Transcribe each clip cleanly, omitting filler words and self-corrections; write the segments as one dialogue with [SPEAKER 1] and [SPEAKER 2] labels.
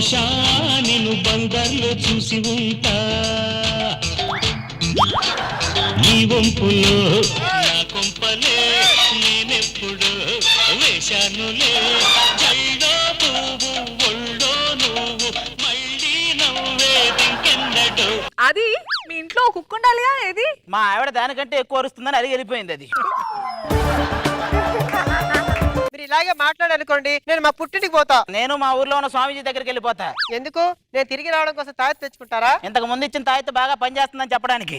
[SPEAKER 1] బహుశా నిన్ను బందర్లో చూసి ఉంటా నీ వంపులో నా కొంపలే నేనెప్పుడు వేశానులే జల్లో పువ్వు ఒళ్ళో నువ్వు మళ్ళీ నవ్వేదింకెన్నడు.
[SPEAKER 2] అది మీ ఇంట్లో కుక్క ఉండాలిగా ఏది?
[SPEAKER 3] మా ఆవిడ దానికంటే ఎక్కువ అరుస్తుందని అడిగి వెళ్ళిపోయింది అది.
[SPEAKER 4] మీరు ఇలాగే మాట్లాడనుకోండి, నేను మా పుట్టింటికి పోతా.
[SPEAKER 3] నేను మా ఊర్లో ఉన్న స్వామీజీ దగ్గరికి వెళ్ళిపోతా.
[SPEAKER 4] ఎందుకు? నేను తిరిగి రావడం కోసం తాయెత్తు తెచ్చుకుంటారా?
[SPEAKER 3] ఇంతకు ముందు ఇచ్చిన తాయెత్తు బాగా పనిచేస్తుందని చెప్పడానికి.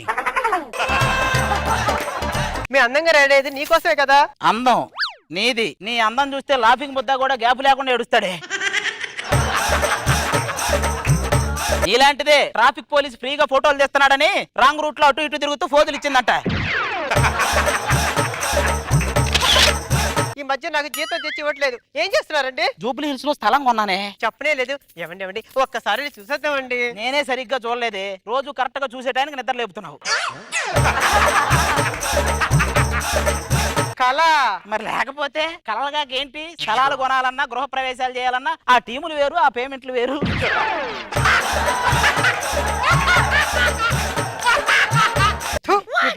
[SPEAKER 4] మీ అందంగా రెడీ అయ్యేది నీకోసమే కదా.
[SPEAKER 3] అందం నీది. నీ అందం చూస్తే లాఫింగ్ ముద్ద కూడా గ్యాప్ లేకుండా ఏడుస్తాడే. ఇలాంటిదే ట్రాఫిక్ పోలీస్ ఫ్రీగా ఫోటోలు తీస్తున్నాడని రాంగ్ రూట్ లో అటు ఇటు తిరుగుతూ ఫోజులు ఇచ్చిందట.
[SPEAKER 4] ఈ మధ్య నాకు జీతం తెచ్చి ఇవ్వట్లేదు. ఏం చేస్తున్నారండి?
[SPEAKER 3] జూబ్లీ హిల్స్ లో స్థలం కొన్నానే.
[SPEAKER 4] చెప్పనే లేదు. ఏమండి ఒక్కసారి చూసేద్దామండి.
[SPEAKER 3] నేనే సరిగ్గా చూడలేదే. రోజు కరెక్ట్ గా చూసే టైంకి నిద్ర లేపుతున్నావు.
[SPEAKER 4] కళ
[SPEAKER 3] మరి లేకపోతే కలలుగా ఏంటి? స్థలాలు కొనాలన్నా గృహ ప్రవేశాలు చేయాలన్నా ఆ టీములు వేరు, ఆ పేమెంట్లు వేరు.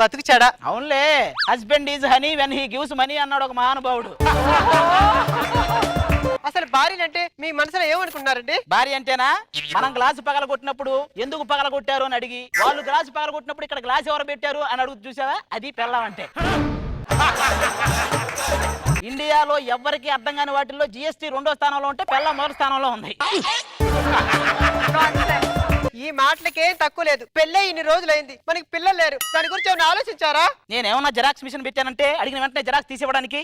[SPEAKER 4] బతుకు చెడా.
[SPEAKER 3] అవునులే, husband is honey when he gives money అన్నాడు ఒక మహానుభావుడు.
[SPEAKER 4] అసలు భార్యలంటే మీ మనసులో ఏమనుకున్నారండి?
[SPEAKER 3] భార్య అంటేనా, మనం గ్లాసు పగల కొట్టినప్పుడు ఎందుకు పగల కొట్టారు అని అడిగి, వాళ్ళు గ్లాసు పగల కొట్టినప్పుడు ఇక్కడ గ్లాస్ ఎవరు పెట్టారు అని అడుగు చూసావా? అది పెళ్ళం అంటే. ఇండియాలో ఎవ్వరికి అర్థం కాని వాటిల్లో జిఎస్టీ 2వ స్థానంలో ఉంటే పెళ్ళం 1వ స్థానంలో ఉంది.
[SPEAKER 4] ఈ మాటలకేం తక్కువ లేదు. పెళ్ళే ఇన్ని రోజులైంది, మనకి పిల్లలు లేరు. దాని గురించి ఏమైనా ఆలోచించారా?
[SPEAKER 3] నేనేమన్నా జెరాక్స్ మిషన్ పెట్టానంటే అడిగిన వెంటనే జెరాక్స్ తీసివ్వడానికి?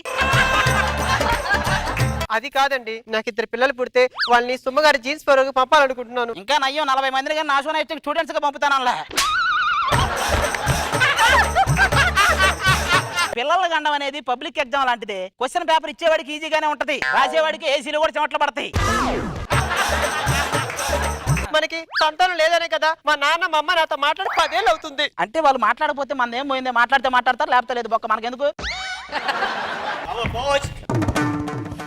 [SPEAKER 4] అది కాదండి, నాకు 2 పిల్లలు పుడితే వాళ్ళని సుమ్మగారి జీన్స్ పరుగు పంపాలనుకుంటున్నాను.
[SPEAKER 3] ఇంకా నయ్యం 40 మందిని కానీ నాశనం స్టూడెంట్స్ గా పంపుతానల్లా. పిల్లల గండం అనేది పబ్లిక్ ఎగ్జామ్ లాంటిదే. క్వశ్చన్ పేపర్ ఇచ్చేవాడికి ఈజీగానే ఉంటది, రాసేవాడికి ఏసీలో కూడా చెమట్లు పడతాయి.
[SPEAKER 4] మనకి సంతానం లేదనే కదా మా నాన్న మా అమ్మ నాతో మాట్లాడి 10 ఏళ్ళు అవుతుంది.
[SPEAKER 3] అంటే వాళ్ళు మాట్లాడకపోతే మన ఏం పోయిందే? మాట్లాడితే మాట్లాడతారు, లేకపోతే లేదు. బొక్క మనకెందుకు?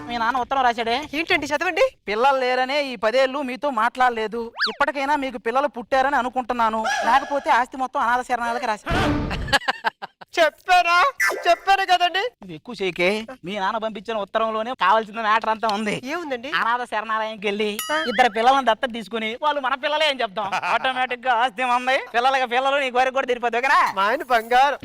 [SPEAKER 3] మీ నాన్న ఉత్తరం రాశాడే.
[SPEAKER 4] ఏంటండి? చదవండి.
[SPEAKER 3] పిల్లలు లేరనే ఈ 10 ఏళ్ళు మీతో మాట్లాడలేదు. ఇప్పటికైనా మీకు పిల్లలు పుట్టారని అనుకుంటున్నాను. లేకపోతే ఆస్తి మొత్తం అనాథ శరణాలకి రాశాడు.
[SPEAKER 4] చెప్పాను కదండి.
[SPEAKER 3] ఎక్కువ చేయకే. మీ నాన్న పంపించిన ఉత్తరంలోనే కావాల్సిన మ్యాటర్ అంతా ఉంది.
[SPEAKER 4] ఏముందండి?
[SPEAKER 3] అనాథ శరణాలయంకి వెళ్ళి 2 పిల్లలను దత్తత తీసుకుని వాళ్ళు మన పిల్లలే అని చెప్తాం. ఆటోమేటిక్ గా ఆస్తి ఉంది. పిల్లలు నీ కోరిక కూడా తీరిపోద్ది. ఓకేనా?
[SPEAKER 4] మా ఆయన బంగారు.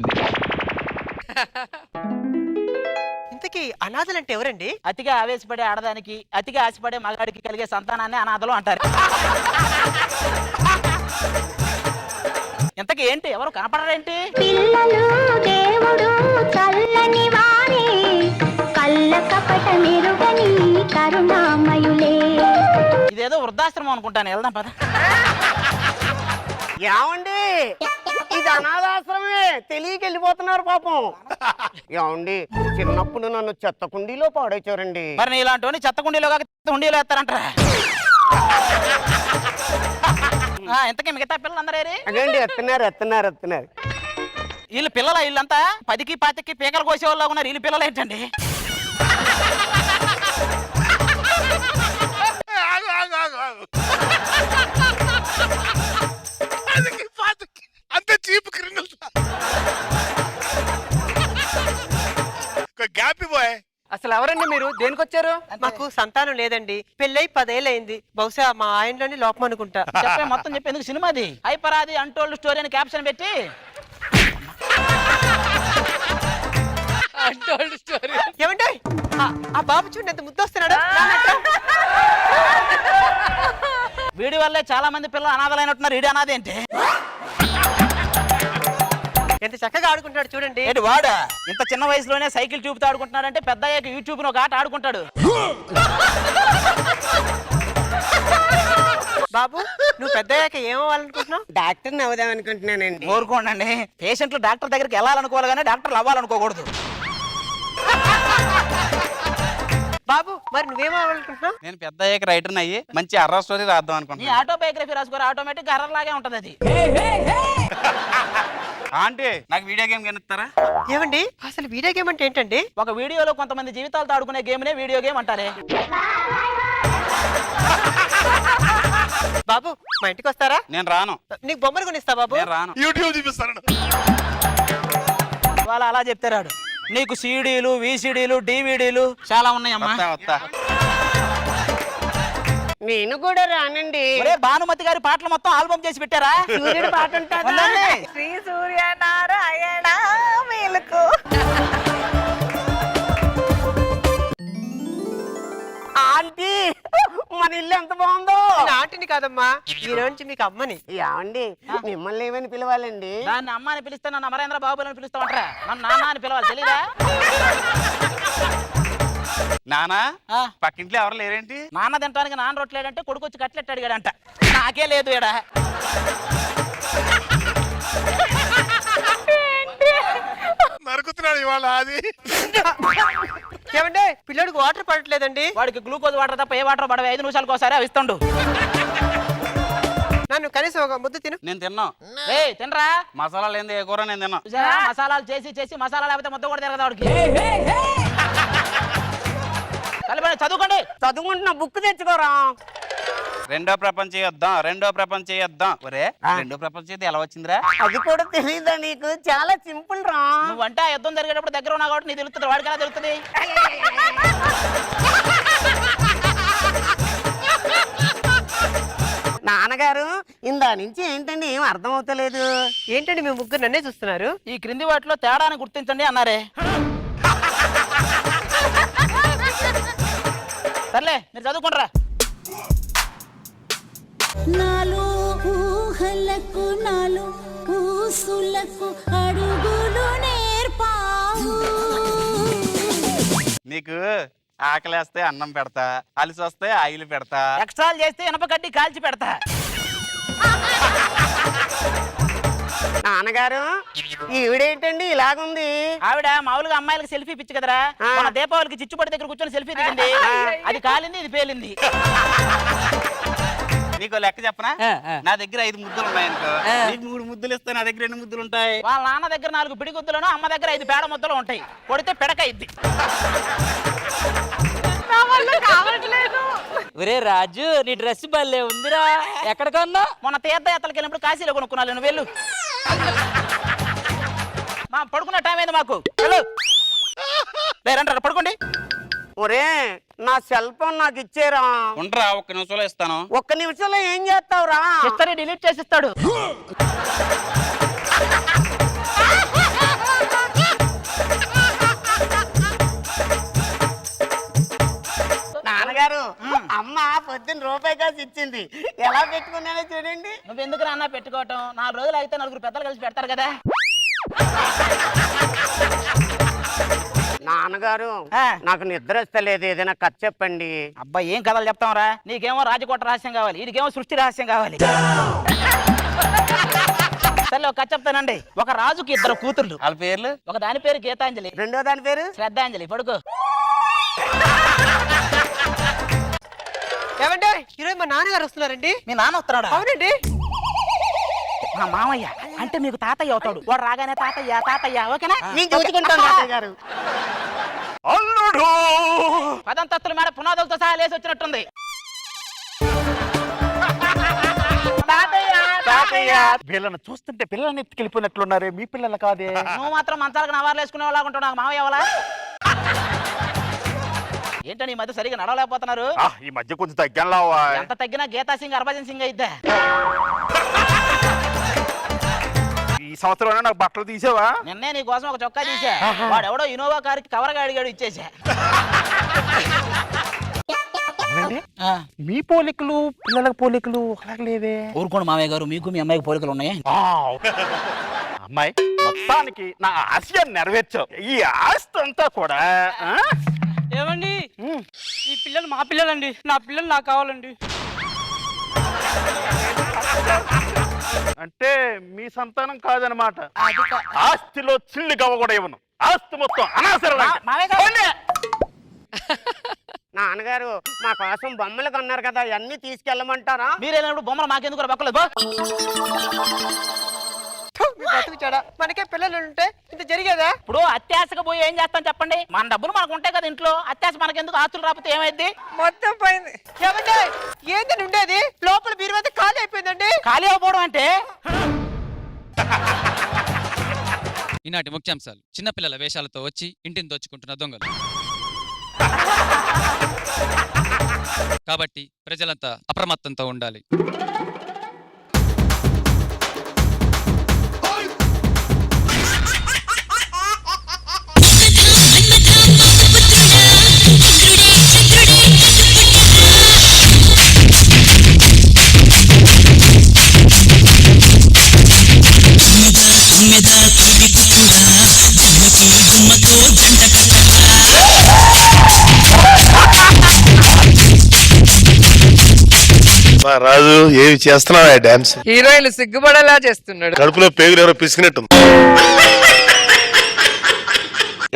[SPEAKER 4] ఇంతకీ అనాథలంటే ఎవరండి?
[SPEAKER 3] అతిగా ఆవేశపడే ఆడదానికి, అతిగా ఆశపడే మగాడికి కలిగే సంతానాన్ని అనాథలు అంటారు. ఇంతకీ ఏంటి? ఎవరు కనపడరేంటి?
[SPEAKER 5] పిల్లలు దేవుడు చల్లని వారే, కళ్ళ కపట మెరుగని కరుణామయులే.
[SPEAKER 3] ఇదేదో వృద్ధాశ్రమం అనుకుంటాను. వెళ్దాం పద.
[SPEAKER 6] ఏమండి, ఇది అనాథాశ్రమే. తెలియక వెళ్ళిపోతున్నారు పాపం. ఏమండి, చిన్నప్పుడు నన్ను చెత్త కుండీలో పాడేచారండి.
[SPEAKER 3] మరి నీ ఇలాంటి చెత్త కుండీలో కాక హుండీలో వేస్తారంటారా? ఇంతకీ మిగతా పిల్లలందరూ
[SPEAKER 6] అదేంటి ఎత్తున్నారు.
[SPEAKER 3] వీళ్ళు పిల్లల వీళ్ళంతా 10కి 20కి పీకలు కోసేవాళ్ళ ఉన్నారు. వీళ్ళు పిల్లలు ఏంటండి?
[SPEAKER 7] అంత చీప్ క్రిమినల్స్. Gap bye.
[SPEAKER 4] అసలు ఎవరండి మీరు? దేనికి వచ్చారు? మాకు సంతానం లేదండి, పెళ్ళై 10 ఏళ్ళు అయింది. బహుశా మా ఆయనలోని లోపం అనుకుంటా.
[SPEAKER 3] చెప్పే మొత్తం చెప్పి ఎందుకు? సినిమాది హైపరాది అన్టోల్డ్ స్టోరీ అని క్యాప్షన్ పెట్టి
[SPEAKER 4] ఏమంటే ఆ బాబు చూడండి ఎంత ముద్దొస్తున్నాడు.
[SPEAKER 3] వీడి వల్లే చాలా మంది పిల్లలు అనాథలైనట్టున్నారు. వీడి అనాథ ఏంటి?
[SPEAKER 4] ఎంత చక్కగా ఆడుకుంటాడు చూడండి.
[SPEAKER 3] ఏంటి వాడా? ఇంత చిన్న వయసులోనే సైకిల్ ట్యూబ్ తో ఆడుకుంటున్నాడు అంటే పెద్ద అయ్యాక యూట్యూబ్ ఒక ఆట ఆడుకుంటాడు.
[SPEAKER 4] బాబు, నువ్వు పెద్ద అయ్యాక ఏమవ్వాలనుకుంటున్నావు?
[SPEAKER 6] డాక్టర్ని అవుదాం అనుకుంటున్నానండి.
[SPEAKER 3] కోరుకోండి. పేషెంట్లు డాక్టర్ దగ్గరికి వెళ్ళాలనుకోవాలి కానీ డాక్టర్లు అవ్వాలనుకోకూడదు.
[SPEAKER 4] బాబు, మరి నువ్వేమవ్వాలనుకుంటున్నావు?
[SPEAKER 8] నేను పెద్ద అయ్యాక రైటర్ అయ్యి మంచి అర్రా స్టోరీ రాద్దాం
[SPEAKER 3] నీ
[SPEAKER 8] అనుకుంటున్నాను.
[SPEAKER 3] ఆటోబయోగ్రఫీ రాసుకోరు, ఆటోమేటిక్ హర్రర్ లాగే ఉంటది అది.
[SPEAKER 8] ఆంటీ, నాకు వీడియో గేమ్ కనిస్తారా?
[SPEAKER 4] ఏమండి, అసలు వీడియో గేమ్ అంటే ఏంటండి?
[SPEAKER 3] ఒక వీడియోలో కొంతమంది జీవితాలతో ఆడుకునే గేమ్ నే వీడియో గేమ్ అంటారే.
[SPEAKER 4] బాబు మా ఇంటికి వస్తారా?
[SPEAKER 8] నేను రాను.
[SPEAKER 4] నీకు బొమ్మలు కొనిస్తా బాబు.
[SPEAKER 8] నేను రాను.
[SPEAKER 7] యూట్యూబ్ చూపిస్తాను.
[SPEAKER 3] వాళ్ళు అలా చెప్తారాడు. నీకు సీడీలు, విసిడీలు, డివిడీలు చాలా ఉన్నాయమ్మా.
[SPEAKER 8] వస్తా వస్తా.
[SPEAKER 6] నేను కూడా రానండి.
[SPEAKER 3] ఒరే భానుమతి గారి పాటలు మొత్తం ఆల్బమ్ చేసి పెట్టారా?
[SPEAKER 6] సూర్యుడు పాట ఉంటుందా?
[SPEAKER 3] ఉందండి.
[SPEAKER 2] శ్రీ సూర్యనారాయణ మేలుకు.
[SPEAKER 6] ఆంటీ మన ఇల్లు ఎంత బాగుందో.
[SPEAKER 4] నేను ఆంటీని కాదమ్మా, ఈ నుంచి మీకు అమ్మని.
[SPEAKER 6] ఏమండి మిమ్మల్ని ఏమని పిలవాలండి?
[SPEAKER 3] దాన్ని అమ్మ అని పిలిస్తే నన్ను అమరేంద్ర బాబు అని పిలుస్తామంటారా? నన్ను నాన్న అని పిలవాలి, తెలీదా?
[SPEAKER 8] నానా
[SPEAKER 3] ఆ.
[SPEAKER 8] పక్కింట్లో ఎవరు లేరేంటి?
[SPEAKER 3] నాన్న తింటానికి నాన్న రొట్టలేడంటే కొడుకు వచ్చి కట్లెట్ అడిగాడంట. నాకే లేదు ఈడ.
[SPEAKER 7] నరుకుతున్నాడు ఇవాళ అది.
[SPEAKER 4] ఏమంటే పిల్లడికి వాటర్ పడట్లేదండి.
[SPEAKER 3] వాడికి గ్లూకోజ్ వాటర్ తప్ప ఏ వాటర్ పడవే. 5 నిమిషాలకు ఒకసారి అవి ఇస్తుండు.
[SPEAKER 4] నన్ను కనీసం ఒక ముద్ద తిను.
[SPEAKER 8] నేను తిన్నాను.
[SPEAKER 3] ఏ తినరా?
[SPEAKER 8] మసాలా లేని ఏ కూర నేను తిన్నాను.
[SPEAKER 3] చూసారా? మసాలాలు చేసి చేసి మసాలా లేకపోతే ముద్ద కూడా తిరగదు వాడికి. కలిపండి, చదువుకోండి.
[SPEAKER 6] చదువుకుంటున్న బుక్ తెచ్చుకోరా.
[SPEAKER 8] రెండో ప్రపంచ యుద్ధం. ఒరే రెండో ప్రపంచ యుద్ధం ఎలా వచ్చిందిరా?
[SPEAKER 6] అది కూడా తెలీదా నీకు? చాలా సింపుల్ రా.
[SPEAKER 3] నువ్వంటే ఆ యుద్ధం జరిగేటప్పుడు దగ్గర ఉన్నావు కాబట్టి నీకు తెలుస్తుంది. వాడికి ఎలా తెలుస్తుంది?
[SPEAKER 6] నాన్నగారు ఇందా నుంచి ఏంటండి ఏం అర్థం అవుతలేదు.
[SPEAKER 4] ఏంటండి మీ ముగ్గురు నన్నే చూస్తున్నారు?
[SPEAKER 3] ఈ క్రింది వాటిలో తేడాని గుర్తించండి అన్నారే. సర్లే మీరు చదువుకుంటారా?
[SPEAKER 5] నాలో ఊహలకు నాలో ఊసులకు అడుగులు నేర్పావు.
[SPEAKER 8] నీకు ఆకలేస్తే అన్నం పెడతా, అలిసి వస్తే ఆయిల్ పెడతా.
[SPEAKER 3] ఎక్స్ట్రాలు చేస్తే ఇనప కడ్డీ కాల్చి పెడతా.
[SPEAKER 6] నాన్నగారు ఈవిడేంటండి ఇలాగుంది?
[SPEAKER 3] ఆవిడ మామూలుగా అమ్మాయిలకు సెల్ఫీ పిచ్చి కదరా. మన దీపావళికి చిచ్చుపడి దగ్గర కూర్చొని సెల్ఫీ దిగింది. అది కాలింది, ఇది పేలింది.
[SPEAKER 8] నీకు లెక్క చెప్పనా? నా దగ్గర 5 ముద్దులు ఉన్నాయనుకో, నీకు 3 ముద్దులు ఇస్తే నా దగ్గర 2 ముద్దులు ఉంటాయి.
[SPEAKER 3] వాళ్ళ నాన్న దగ్గర 4 పిడిగుద్దులను, అమ్మ దగ్గర 5 పేడ ముద్దలు ఉంటాయి. కొడితే పిడక ఇద్ది.
[SPEAKER 2] నా వల్ల కావట్లేదు.
[SPEAKER 9] ఒరే రాజు, నీ డ్రెస్ భలే ఉందిరా. ఎక్కడ కొన్నా?
[SPEAKER 3] మొన్న తీర్థయాత్రలకు వెళ్ళినప్పుడు కాశీలో కొనుక్కున్నాను. నువ్వు వెళ్ళు. మా పడుకున్న టైం అయింది మాకు. వెళ్ళు. రండి పడుకోండి.
[SPEAKER 6] ఒరే నా సెల్ ఫోన్ నాకు ఇచ్చేరా.
[SPEAKER 8] ఉండరా, 1 నిమిషంలో ఇస్తాను.
[SPEAKER 6] 1 నిమిషంలో ఏం చేస్తావురా?
[SPEAKER 3] హిస్టరీ డిలీట్ చేసిస్తాడు.
[SPEAKER 6] నాన్నగారు అమ్మ పొద్దున్న రూపాయి కాసి ఇచ్చింది. ఎలా పెట్టుకున్నానో చూడండి.
[SPEAKER 3] నువ్వెందుకు నాన్న పెట్టుకోవటం? 4 రోజులు అయితే 4 పెద్దలు కలిసి పెడతారు కదా.
[SPEAKER 6] నాన్నగారు
[SPEAKER 3] ఆ.
[SPEAKER 6] నాకు నిద్ర వస్తలేదు, ఏదైనా కథ చెప్పండి.
[SPEAKER 3] అబ్బా ఏం కథలు చెప్తాంరా? నీకేమో రాజకోట రహస్యం కావాలి, వీడికేమో సృష్టి రహస్యం కావాలి. సరే ఒక కథ చెప్తానండి. ఒక రాజుకి 2 కూతుర్లు.
[SPEAKER 8] వాళ్ళ పేర్లు?
[SPEAKER 3] ఒక దాని పేరు గీతాంజలి,
[SPEAKER 6] రెండో దాని పేరు
[SPEAKER 3] శ్రద్ధాంజలి. పడుకో.
[SPEAKER 4] ఏమంటే ఈరోజు మా నాన్నగారు వస్తున్నారండి.
[SPEAKER 3] మీ నాన్న వస్తున్నాడా?
[SPEAKER 4] అవునండి.
[SPEAKER 3] మా మామయ్య అంటే మీకు తాతయ్య అవుతాడు. వాడు రాగానే తాతయ్య తాతయ్య. ఓకేనా?
[SPEAKER 6] నేను చూసుకుంటాను తాతయ్య గారు.
[SPEAKER 7] అల్లుడు
[SPEAKER 3] 10 అంతస్తుల మేడ పునాదులతో సహా లేసి వచ్చినట్టుంది.
[SPEAKER 7] వీళ్ళని చూస్తుంటే పిల్లల్ని ఎత్తుకెళ్ళిపోయినట్లున్నారే, మీ పిల్లలు కాదే.
[SPEAKER 3] నువ్వు మాత్రం మంచాలకు నవార్లు వేసుకునే వాళ్ళగా ఉంటావు. నాకు మామయ్య అవ్వాలా? ఏంటని ఈ మధ్య సరిగా నడవలేకపోతున్నారు?
[SPEAKER 7] ఈ మధ్య కొంచెం తగ్గానులావా.
[SPEAKER 3] ఎంత తగ్గినా గీతా సింగ్ హర్భజన్ సింగ్ అయితే.
[SPEAKER 7] ఈ సంవత్సరం నాకు బట్టలు తీసావా?
[SPEAKER 3] నిన్నే నీ కోసం ఒక చొక్కా తీసా. వాడు ఎవడో ఇనోవా కారుకి కవర్గా అడిగాడు, ఇచ్చేసా.
[SPEAKER 7] మీ పోలికలు పిల్లల పోలికలు అలాగలేవే.
[SPEAKER 3] ఊరుకోండి మామయ్య గారు, మీకు మీ అమ్మాయికి పోలికలు ఉన్నాయి.
[SPEAKER 7] అమ్మాయి మొత్తానికి నా ఆశయం నెరవేర్చావు. ఈ ఆస్తి అంతా కూడా
[SPEAKER 9] ఏమండి, ఈ పిల్లలు మా పిల్లలండి. నా పిల్లలు నాకు కావాలండి.
[SPEAKER 7] అంటే మీ సంతానం కాదనమాట. ఆస్తిలో చిల్లి గవ్వ కూడా ఇవ్వను. ఆస్తి మొత్తం అనవసరం.
[SPEAKER 3] మామయ్య గారు
[SPEAKER 6] నాన్నగారు మా కోసం బొమ్మలు కొన్నారు కదా, అన్ని తీసుకెళ్ళమంటారా?
[SPEAKER 3] మీరు వెళ్ళినప్పుడు బొమ్మలు మాకెందుకు బొక్కలేదు.
[SPEAKER 4] బతుకు చెడ మనకే పిల్లలు ఉంటే ఇంత జరిగేదా?
[SPEAKER 3] ఇప్పుడు అత్యాశకు పోయి ఏం చేస్తాం చెప్పండి? మన డబ్బులు మనకు ఉంటాయి కదా ఇంట్లో, అత్యాశ మనకెందుకు? ఆస్తులు రాకపోతే ఏమైంది?
[SPEAKER 2] మొత్తం పోయింది.
[SPEAKER 4] ఏమండి ఏంటని ఉండేది? లోపల బీరువా అయితే ఖాళీ అయిపోయిందండి.
[SPEAKER 3] ఖాళీ అవ్వడం అంటే
[SPEAKER 10] ఈనాటి ముఖ్యాంశాలు: చిన్నపిల్లల వేషాలతో వచ్చి ఇంటిని దోచుకుంటున్న దొంగలు. కాబట్టి ప్రజలంతా అప్రమత్తంతో ఉండాలి.
[SPEAKER 11] రాజు ఏమి చేస్తున్నావా డాన్స్?
[SPEAKER 2] హీరోయిన్ సిగ్గుపడేలా చేస్తున్నాడు.
[SPEAKER 11] కడుపులో పేగులు ఎవరో పిసికినట్టు.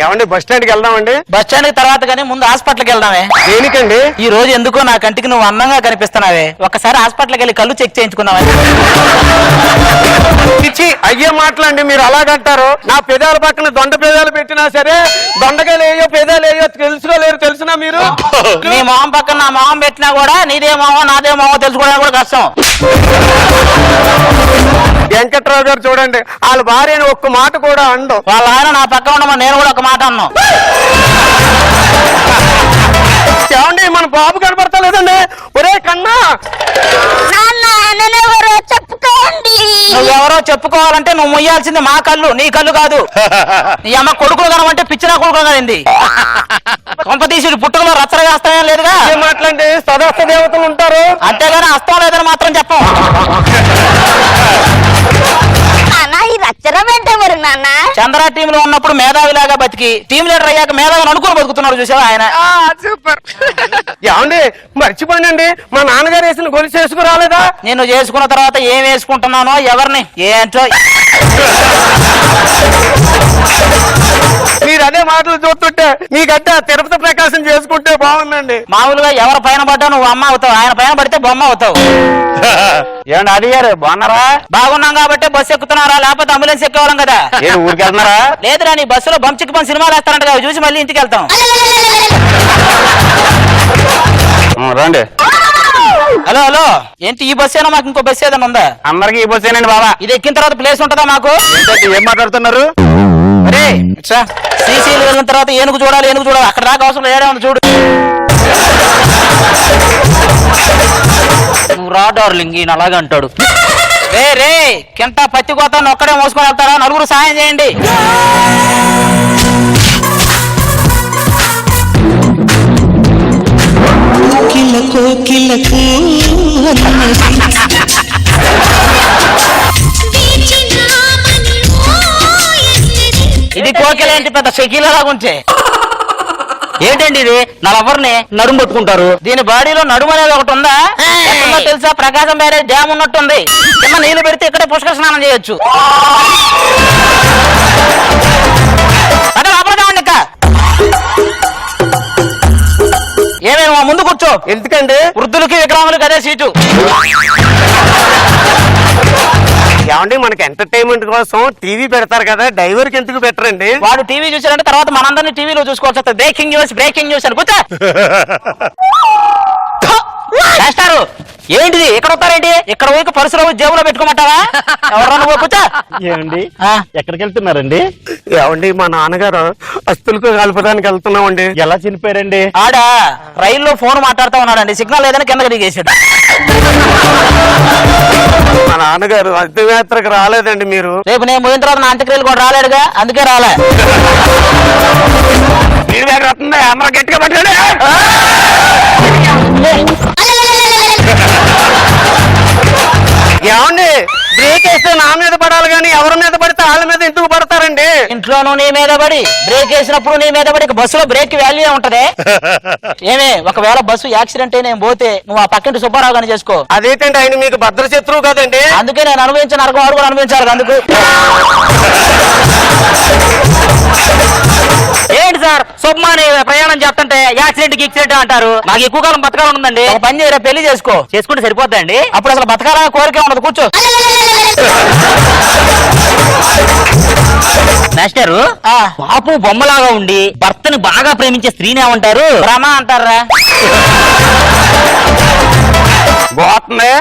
[SPEAKER 6] ఏమండి బస్ స్టాండ్కి వెళ్దామండి?
[SPEAKER 3] బస్ స్టాండ్ తర్వాత కానీ ముందు హాస్పిటల్కి వెళ్దామే.
[SPEAKER 6] దేనికండి?
[SPEAKER 3] ఈ రోజు ఎందుకో నా కంటికి నువ్వు అందంగా కనిపిస్తున్నావే, ఒకసారి హాస్పిటల్కి వెళ్ళి కళ్ళు చెక్ చేయించుకున్నావా?
[SPEAKER 6] పిచ్చి అయ్యే మాటలండి మీరు అలాగంటారు. నా పెదాల పక్కన దొండ పెదాలు పెట్టినా సరే దొండకాయలు ఏయో పెదాలు ఏయో తెలుసుకోలేరు. తెలుసునా మీరు?
[SPEAKER 3] నీ మొహం పక్కన నా మొహం పెట్టినా కూడా నీదే మొహం నాదే మొహం తెలుసుకోవడానికి కూడా కష్టం.
[SPEAKER 6] వెంకట్రావు గారు చూడండి, వాళ్ళ భార్యని ఒక్క మాట కూడా అండు.
[SPEAKER 3] వాళ్ళ ఆయన నా పక్క ఉండమని నేను కూడా ఒక మాట అన్నాను.
[SPEAKER 6] ఏమండి మన బాబు కనబడతా లేదండి? ఒరే కన్నా,
[SPEAKER 3] నువ్వెవరో చెప్పుకోవాలంటే నువ్వు మొయ్యాల్సింది మా కళ్ళు, నీ కళ్ళు కాదు. నీ అమ్మ కొడుకులు కనమంటే పిచ్చినా కొడుకులు కనింది. కొంప తీసి పుట్టుకలో రచ్చరగా హస్తం లేదుగా.
[SPEAKER 6] ఏం మాట్లాడి సదస్త దేవతలు ఉంటారు,
[SPEAKER 3] అంతేగాని హస్తం లేదని మాత్రం చెప్పం. చంద్ర టీమ్ లో ఉన్నప్పుడు మేధావిలాగా బతికి టీం లీడర్ అయ్యాక మేధావిని అనుకుని బతుకుతున్నాడు చూసావా ఆయన.
[SPEAKER 2] సూపర్.
[SPEAKER 6] ఏమండి మర్చిపోయినండి, మా నాన్నగారు వేసిన గొలుసు వేసుకు రాలేదా?
[SPEAKER 3] నేను చేసుకున్న తర్వాత ఏం వేసుకుంటున్నానో ఎవరిని ఏంటో
[SPEAKER 6] మీరు అదే మాటలు చూస్తుంటే మీకంటే తిరుపతి ప్రకాశం చేసుకుంటే బాగుందండి.
[SPEAKER 3] మామూలుగా ఎవరి పైన పడ్డా నువ్వు అమ్మ అవుతావు, ఆయన పైన పడితే బొమ్మ అవుతావు.
[SPEAKER 6] ఏమండి అది గారు బాగున్నారా?
[SPEAKER 3] బాగున్నాం కాబట్టి బస్సు ఎక్కుతున్నారా, లేకపోతే అంబులెన్స్ ఎక్కేవాళ్ళం కదా.
[SPEAKER 6] ఊరికి వెళ్తున్నారా?
[SPEAKER 3] లేదురా, నీ బస్సులో బంచికి పని సినిమాలు వేస్తారంట కదా, చూసి మళ్ళీ ఇంటికి వెళ్తాం.
[SPEAKER 6] రండి.
[SPEAKER 3] హలో హలో, ఏంటి ఈ బస్సు అయినా మాకు ఇంకో బస్సు ఏదైనా ఉందా?
[SPEAKER 6] అందరికి ఈ బస్సేనండి బాబా.
[SPEAKER 3] ఇది ఎక్కిన తర్వాత ప్లేస్ ఉంటుందా మాకు?
[SPEAKER 6] ఏం మాట్లాడుతున్నారు?
[SPEAKER 3] అరే శ్రీశైలం వెళ్ళిన తర్వాత ఏనుగు చూడాలి, ఏనుగు చూడాలి. అక్కడ దాకా అవసరం ఏడే ఉంది చూడు. నువ్వు రా డార్లింగ్, ఈయన అలాగే అంటాడు. రే రే కింట పత్తి కోత ఒక్కడే మోసుకొని వెళ్తారా? నలుగురు సాయం చేయండి. ఇది కోకిలేంటి పెద్ద షకీలాగా ఉంటే ఏంటండి ఇది? నా లవర్ని నడుము పట్టుకుంటారు. దీని బాడీలో నడుము అనేది ఒకటి ఉందా? ఎక్కడో తెలుసా? ప్రకాశం బ్యారేజ్ డ్యామ్ ఉన్నట్టుంది. కింద నీళ్లు పెడితే ఇక్కడే పుష్కర స్నానం చేయొచ్చు. అదే లోపలికి ఏమేమో ముందు కూర్చో.
[SPEAKER 6] ఎందుకండి?
[SPEAKER 3] వృద్ధులకి వికలాంగులకి అదే సీటు.
[SPEAKER 6] ఏమండి మనకి ఎంటర్టైన్మెంట్ కోసం టీవీ పెడతారు కదా, డైవర్ కి ఎందుకు పెట్టరండి?
[SPEAKER 3] వాడు టీవీ చూసారంటే తర్వాత మనందరినీ టీవీలో చూసుకోవాల్సి వస్తుంది. బ్రేకింగ్ న్యూస్ అని కూర్చో. చేస్తారు ఏంటిది? ఇక్కడ వస్తారేంటి? ఇక్కడ పోయి పరుసులో జేబులో పెట్టుకోమంటావా? ఎవరన్నా నువ్వు కూర్చో.
[SPEAKER 6] ఏమండి ఎక్కడికి వెళ్తున్నారండి? ఏమండి మా నాన్నగారు అస్తులకు కలపడానికి వెళ్తున్నామండి. ఎలా చనిపోయారండి?
[SPEAKER 3] ఆడ రైల్లో ఫోన్ మాట్లాడుతూ ఉన్నాడండి, సిగ్నల్ లేదని కిందకి దిగేసాడు.
[SPEAKER 6] మా నాన్నగారు అర్థయాత్రకు రాలేదండి. మీరు
[SPEAKER 3] రేపు నేను పోయిన తర్వాత నా అంత్యక్రియలు కూడా రాలేడుగా, అందుకే రాలే.
[SPEAKER 6] అందరూ గట్టిగా పట్టండి. ఏమండి బ్రేక్ వేస్తే నా మీద పడాలి కానీ ఎవరి మీద పడితే వాళ్ళ మీద ఎందుకు పడతారండి?
[SPEAKER 3] ఇంట్లోనూ నీ మీద పడి బ్రేక్ వేసినప్పుడు నీ మీద పడి బస్సులో బ్రేక్ వాల్యూ ఉంటది. ఏమే ఒకవేళ బస్సు యాక్సిడెంట్ అయినా పోతే నువ్వు ఆ పక్కింటి సుబ్బారావు గారిని చేసుకో.
[SPEAKER 6] అదేంటండి ఆయన మీకు భద్ర శత్రువు కదండి.
[SPEAKER 3] అందుకే నేను అనుభవించిన నరకం వాడు కూడా అనుభవించాలి. అందుకు ఏంటి సార్ సుబ్మాని ప్రయాణం చేస్తుంటే యాక్సిడెంట్ అంటారు. నాకు ఎక్కువ కాలం బతకాలని ఉందండి. ఒక పని చేయరా, పెళ్లి చేసుకుంటే సరిపోద్దండి. అప్పుడు అసలు బతకాలని కోరిక ఉండదు. కూర్చో. మాస్టరు పాపు బొమ్మలాగా ఉండి భర్తని బాగా ప్రేమించే స్త్రీని ఏమంటారు? రమ అంటారా?
[SPEAKER 8] పోతుంది,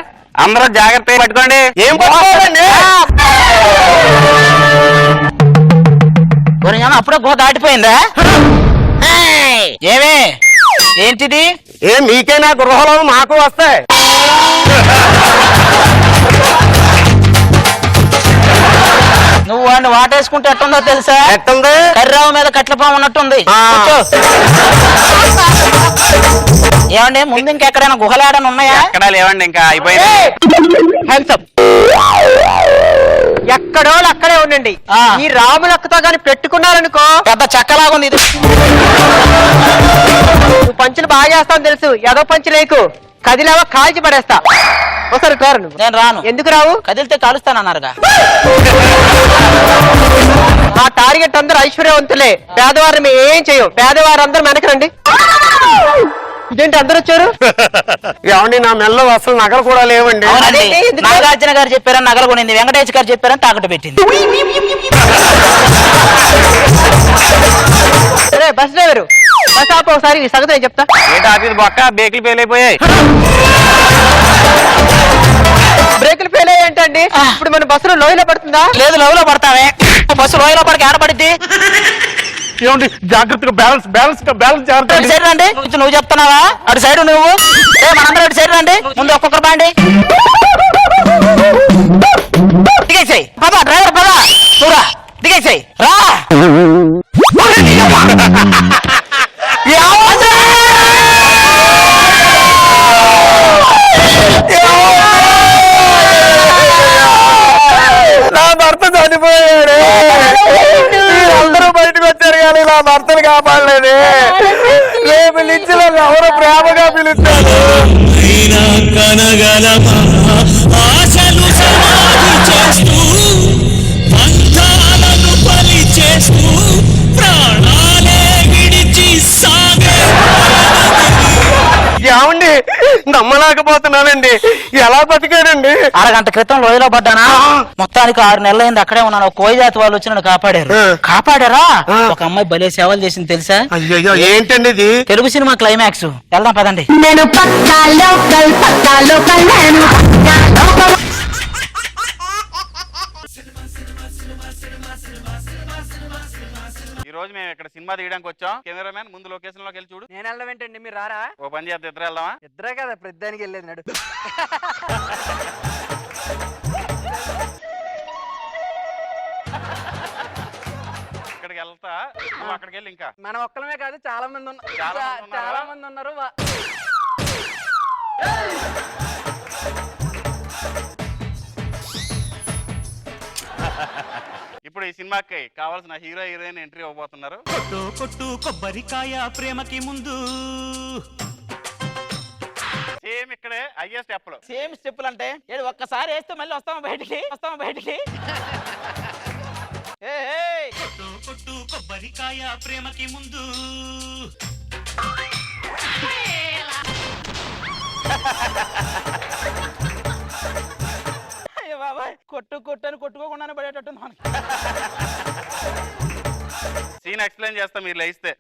[SPEAKER 8] అందరూ జాగ్రత్తగా పట్టుకోండి.
[SPEAKER 6] ఏం పట్టుకోవాలండి?
[SPEAKER 3] అప్పుడే గో దాటిపోయిందా? ఏమే ఏంటిది?
[SPEAKER 6] మీకేనా గృహలో మాకు వస్తాయి.
[SPEAKER 3] నువ్వు వాడిని వాటేసుకుంటే ఎట్టుందో తెలుసా?
[SPEAKER 6] ఎట్టుంది?
[SPEAKER 3] కర్రావు మీద కట్లపాము ఉన్నట్టుంది. కూర్చో. ఏమండి ముందు ఇంకెక్కడైనా గుహలాడని ఉన్నాయా?
[SPEAKER 8] ఎక్కడా లేవండి, ఇంకా అయిపోయింది.
[SPEAKER 4] ఎక్కడో అక్కడే ఉండండి. ఈ రాములక్కతో గాని పెట్టుకున్నారనుకో
[SPEAKER 3] పెద్ద చెక్కలాగుంది ఇది.
[SPEAKER 4] నువ్వు పంచులు బాగా చేస్తావు తెలుసు. ఏదో పంచు లేకు, కదిలేవో కాల్చి పడేస్తా. ఒకసారి కారు నువ్వు.
[SPEAKER 3] నేను రాను.
[SPEAKER 4] ఎందుకు రావు?
[SPEAKER 3] కదిలితే కాలుస్తానన్నారుగా.
[SPEAKER 4] మా టార్గెట్ అందరూ ఐశ్వర్యవంతులే, పేదవారిని మేము ఏం చెయ్యం. పేదవారందరూ వెనకరండి. ఇదేంటి అందరూ వచ్చారు?
[SPEAKER 6] ఏమండి నా మెల్లో అసలు నగలు కూడా లేవండి.
[SPEAKER 3] అవునండి,
[SPEAKER 4] అదేంటి? ఎందుకు?
[SPEAKER 3] నాగార్జున గారు చెప్పారని నగలు కొనింది, వెంకటేష్ గారు చెప్పారని తాకట్టు పెట్టింది.
[SPEAKER 4] సరే బస్ డ్రైవరు, బస్ ఆపు ఒకసారి. ఈ సంగతి నేను చెప్తా.
[SPEAKER 8] ఏంటి ఆఫీస్ బొక్క, బేకులు ఫెయిల్ అయిపోయాయి.
[SPEAKER 4] బ్రేకులు ఫెయిల్ అయ్యాయి ఏంటండి? ఇప్పుడు మన బస్సులో లోయలో పడుతుందా?
[SPEAKER 3] లేదు, లవ్లో పడతామే. బస్సు లోయలో పడికి ఆడపడిద్ది.
[SPEAKER 6] ఏమండి జాగ్రత్తగా బ్యాలెన్స్ జాగ్రత్త.
[SPEAKER 3] అటు సైడ్ రండి. నువ్వు చెప్తున్నావా? అటు సైడ్ నువ్వు. మనందరం అటు సైడ్ రండి. ముందు ఒక్కొక్కరు బాండి. దిగేసాయి బాబా, డ్రైవర్ బాబా నువ్వురా, దిగేసాయి రా.
[SPEAKER 6] నా భర్త చనిపోయాడు. అందరూ బయటకు వచ్చారు కానీ నా భర్తను కాపాడలేదు. రేపు నుంచి నన్ను ఎవరు ప్రేమగా పిలుస్తారు.
[SPEAKER 1] కనగలమా ఆశలు సమాధి చేస్తూ, బంధాలను బలి చేస్తూ, ప్రాణాలే విడిచి సాగే.
[SPEAKER 6] ఏమండి నమ్మలేకపోతున్నానండి. ఎలా బతికానండి?
[SPEAKER 3] అరగంట క్రితం లోయలో పడ్డానా? మొత్తానికి 6 నెలలైంది అక్కడే ఉన్నాను. కోయి జాతి వాళ్ళు వచ్చి నన్ను కాపాడారు. కాపాడారా? ఒక అమ్మాయి భలే సేవలు చేసింది తెలుసా?
[SPEAKER 6] అయ్యో ఏంటండి ఇది?
[SPEAKER 3] Telugu cinema climax. వెళ్దాం పదండి.
[SPEAKER 5] నేను పక్కా లోకల్ నేను పక్కా లోకల్.
[SPEAKER 8] ఈ రోజు మేము ఇక్కడ సినిమా తీయడానికి వచ్చాం. కెమెరామెన్ ముందు లొకేషన్ లోకి వెళ్ళి చూడు.
[SPEAKER 4] నేను వెళ్ళడం ఏంటండి, మీరు రారా?
[SPEAKER 8] ఓ పని చేద్దాం, ఇద్దరు వెళ్దామా?
[SPEAKER 4] ఇద్దరే కదా ప్రతిదానికి వెళ్ళేది. నడు.
[SPEAKER 8] ఇక్కడికి వెళ్తా, నువ్వు అక్కడికి వెళ్ళి. ఇంకా
[SPEAKER 4] మనం ఒక్కలమే కాదు, చాలా మంది ఉన్నారు. చాలా మంది ఉన్నారు.
[SPEAKER 8] ఇప్పుడు ఈ సినిమాకి కావాల్సిన హీరో హీరోయిన్ ఎంట్రీ అవ్వబోతున్నారు.
[SPEAKER 1] కొట్టు కొట్టు కొబ్బరికాయ ప్రేమకి ముందు.
[SPEAKER 8] సేమ్ ఇక్కడే అయ్యే స్టెప్లు.
[SPEAKER 3] సేమ్ స్టెప్పులు అంటే ఒక్కసారి వేస్తే మళ్ళీ వస్తాము బయటికి.
[SPEAKER 1] కొట్టు కొట్టు కొబ్బరికాయ ప్రేమకి ముందు.
[SPEAKER 3] అయ్యో బాబాయ్, కొట్టుని కొట్టుకోకుండానే పడేటట్టుంది మనకి.
[SPEAKER 8] సీన్ ఎక్స్ప్లెయిన్ చేస్తా, మీరు లేస్తే.